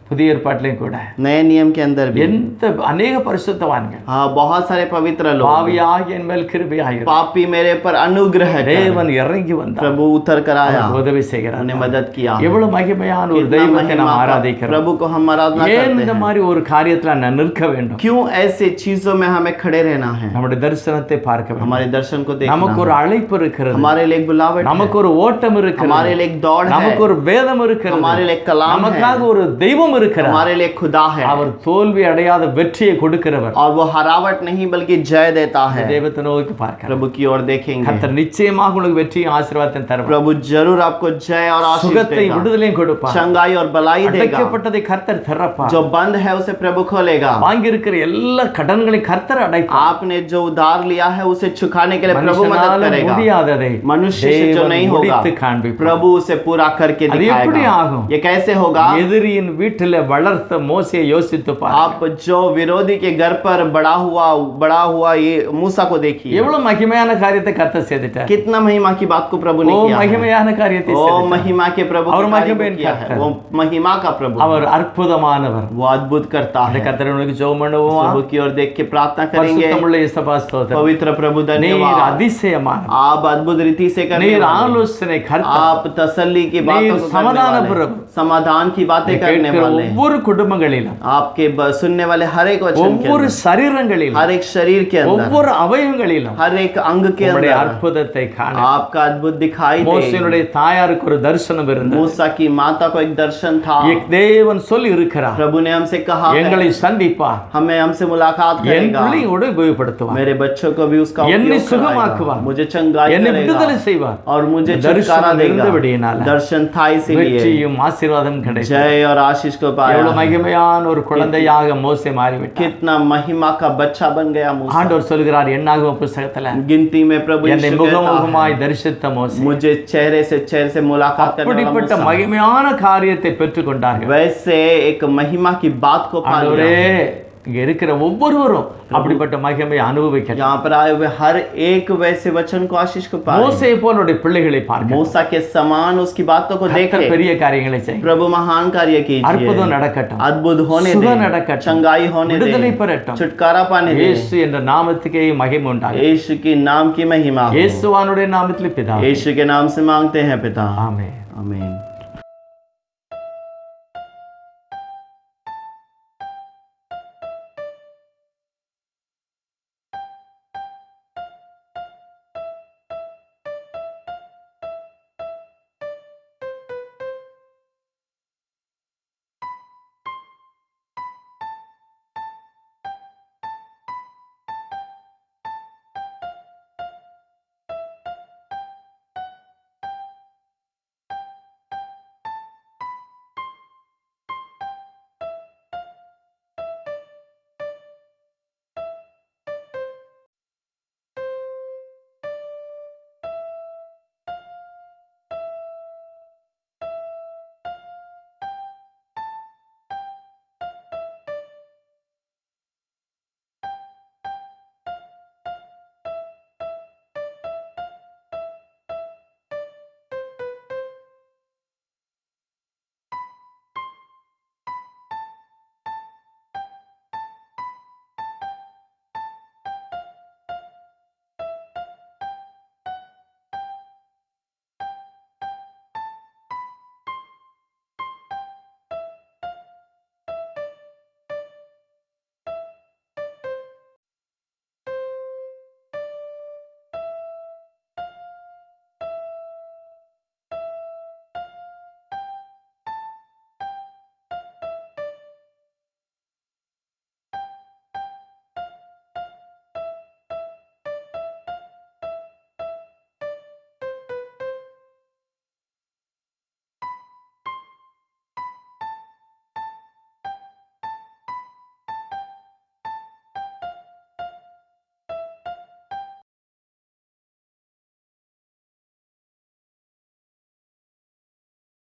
புதிய ஏற்பாட்டிலையும் கூட नए नियम के अंदर भी எந்த அநேக பரிசுத்தவான்கள் हाँ बहुत सारे पवित्र लोग பாவியாகி என் மேல் கிருபையாயிரு पापी मेरे पर अनुग्रह कर தேவன் இறங்கி வந்தார், प्रभु उतर कर आया உதவி செய்கிறார். उन्हें मदद किया எவ்வளவு மகிமையான ஒரு कितना தெய்வத்தை நாம் महिमा का ஆராதிக்கிறோம். प्रभु को हम आराधना ஏன் करते இந்த हैं மாதிரி ஒரு காரியத்துல நான் நிற்க வேண்டும்? क्यों ऐसे चीजों में हमें खड़े रहना है நம்முடைய தரிசனத்தை பார்க்க வேண்டும். हमारे दर्शन को देखना நமக்கு ஒரு அழைப்பு இருக்கிறது, हमारे लिए एक बुलावट है நமக்கு ஒரு ஓட்டம் இருக்கிறது, हमारे लिए एक दौड़ है நமக்கு ஒரு வேதம் இருக்கிறது, हमारे लिए कलाम है நமக்காக ஒரு தெய்வம் இருக்கிறார். हमारे लिए खुदा है அவர் தோல்வி அடையாத வெற்றியை கொடுக்கிறவர். और वो हरावट नहीं बल्कि जय देता है தெய்வத்தை நோக்கி பார்க்கிறோம். प्रभु की ओर देखेंगे கர்த்தர் நிச்சயமாக உங்களுக்கு வெற்றியும் ஆசீர்வாதத்தையும் தருவார். प्रभु जरूर आपको जय और आशीष சுகத்தை देगा விடுதலையும் கொடுப்பார். चंगाई और भलाई देगा அடைக்கப்பட்டதை கர்த்தர் திறப்பார். जो बंद है उसे प्रभु खोलेगा வாங்கி இருக்கிற எல்லா கடன்களையும் கர்த்தர் அடைப்பார். आपने जो उधार लिया है उसे चुकाने के लिए प्रभु मदद மனுஷனால करेगा முடியாததை मनुष्य से जो தேவன் नहीं होगा முடித்து காண்பிப்பார். प्रभु उसे पूरा करके அது எப்படி दिखाएगा ஆகும்? ये कैसे होगा எதிரியின் வீட்டில் வளர்த்த மோசையை யோசித்து பாருங்க. आप जो विरोधी के घर पर बड़ा हुआ ये मूसा को देखिए எவ்வளவு மகிமையான காரியத்தை கர்த்தர் செய்துட்டார். कितना महिमा की बात को प्रभु ने ஓ किया है மகிமையான காரியத்தை ओ செய்துட்டார். महिमा के प्रभु और के कार्य को महिमा किया करता है है। वो महिमा का प्रभु அவர் அற்புதமானவர். वो अद्भुत करता அந்த है கர்த்தரை நோக்கி ஜெபம் பண்ணுவோம். प्रभु की ओर देख के प्रार्थना करेंगे பரிசுத்தமுள்ள இயேசுவா ஸ்தோத்திரம். पवित्र प्रभु நீர் धन्यवाद அதிசயமானவர். आप अद्भुत रीति से करने நீர் वाले ஆலோசனை கர்த்தர். आप तसल्ली की बातों நீர் को करने சமாதான वाले प्रभु. समाधान की बातें करने கேட்கிற वाले ஒவ்வொரு குடும்பங்களிலும், आपके सुनने वाले हर एक वचन के ஒவ்வொரு अंदर, சரீரங்களிலும், हर एक शरीर के अंदर ஒவ்வொரு அவயவங்களிலும் हर एक अंग के உம்முடைய अंदर அற்புதத்தை காண. आपका अद्भुत दिखाई दे மோசேயினுடைய தாயாருக்கு ஒரு தரிசனம் இருந்தது. मूसा की माता को एक दर्शन था தேவன் சொல்லி இருக்கிறார், प्रभु ने हमसे कहा है எங்களை சந்திப்பார், हमें हमसे मुलाकात என் करेगा பிள்ளையோடு உபயோகப்படுத்துவார், मेरे बच्चों को भी उसका என்னை उपयोग சுகமாக்குவார், कराएगा, मुझे चंगाई என்னை விடுதலை करेगा செய்வார். और मुझे दर्शन छुटकारा देगा இருந்தபடியினால दर्शन था इसीलिए வெற்றியும் ஆசீர்வாதம் கிடைக்கும். जय और आशीष को पाया எவ்வளவு மகிமையான ஒரு குழந்தையாக மோசே மாறிவிட்டார். कितना महिमा का बच्चा बन गया मूसा ஆண்டவர் சொல்கிறார் என்னாகம புத்தகத்துல, गिनती में प्रभु என்னை यीशु कहता முகமுகமாய் है, தரிசித்த மோசே मुझे चेहरे से मुलाकात करने वाला அப்படிப்பட்ட मूसा மகிமையான காரியத்தை பெற்றுக் கொண்டார்கள். वैसे एक महिमा की बात को पा ஆண்டவரே, लिया இங்க இருக்கிற ஒவ்வொருவரும் அப்படிப்பட்ட மகிமையை அனுபவிக்க. यहाँ पर आए हुए हर एक वैसे वचन को आशीष को पाए மோசே போலுடைய பிள்ளைகளை பார்க்க. मूसा के समान उसकी बातों को கர்த்தர் देखे பெரிய காரியங்களை செய்ய. प्रभु महान कार्य कीजिए அற்புதம் நடக்கட்டும், अद्भुत होने சுகம் दे நடக்கட்டும், चंगाई होने விடுதலை दे பெறட்டும். छुटकारा पाने दे இயேசு என்ற நாமத்துக்கே மகிமை உண்டாகும். यीशु की नाम की महिमा हो। இயேசுவானுடைய நாமத்தில் பிதா. यीशु के नाम से मांगते हैं पिता ஆமென். आमीन।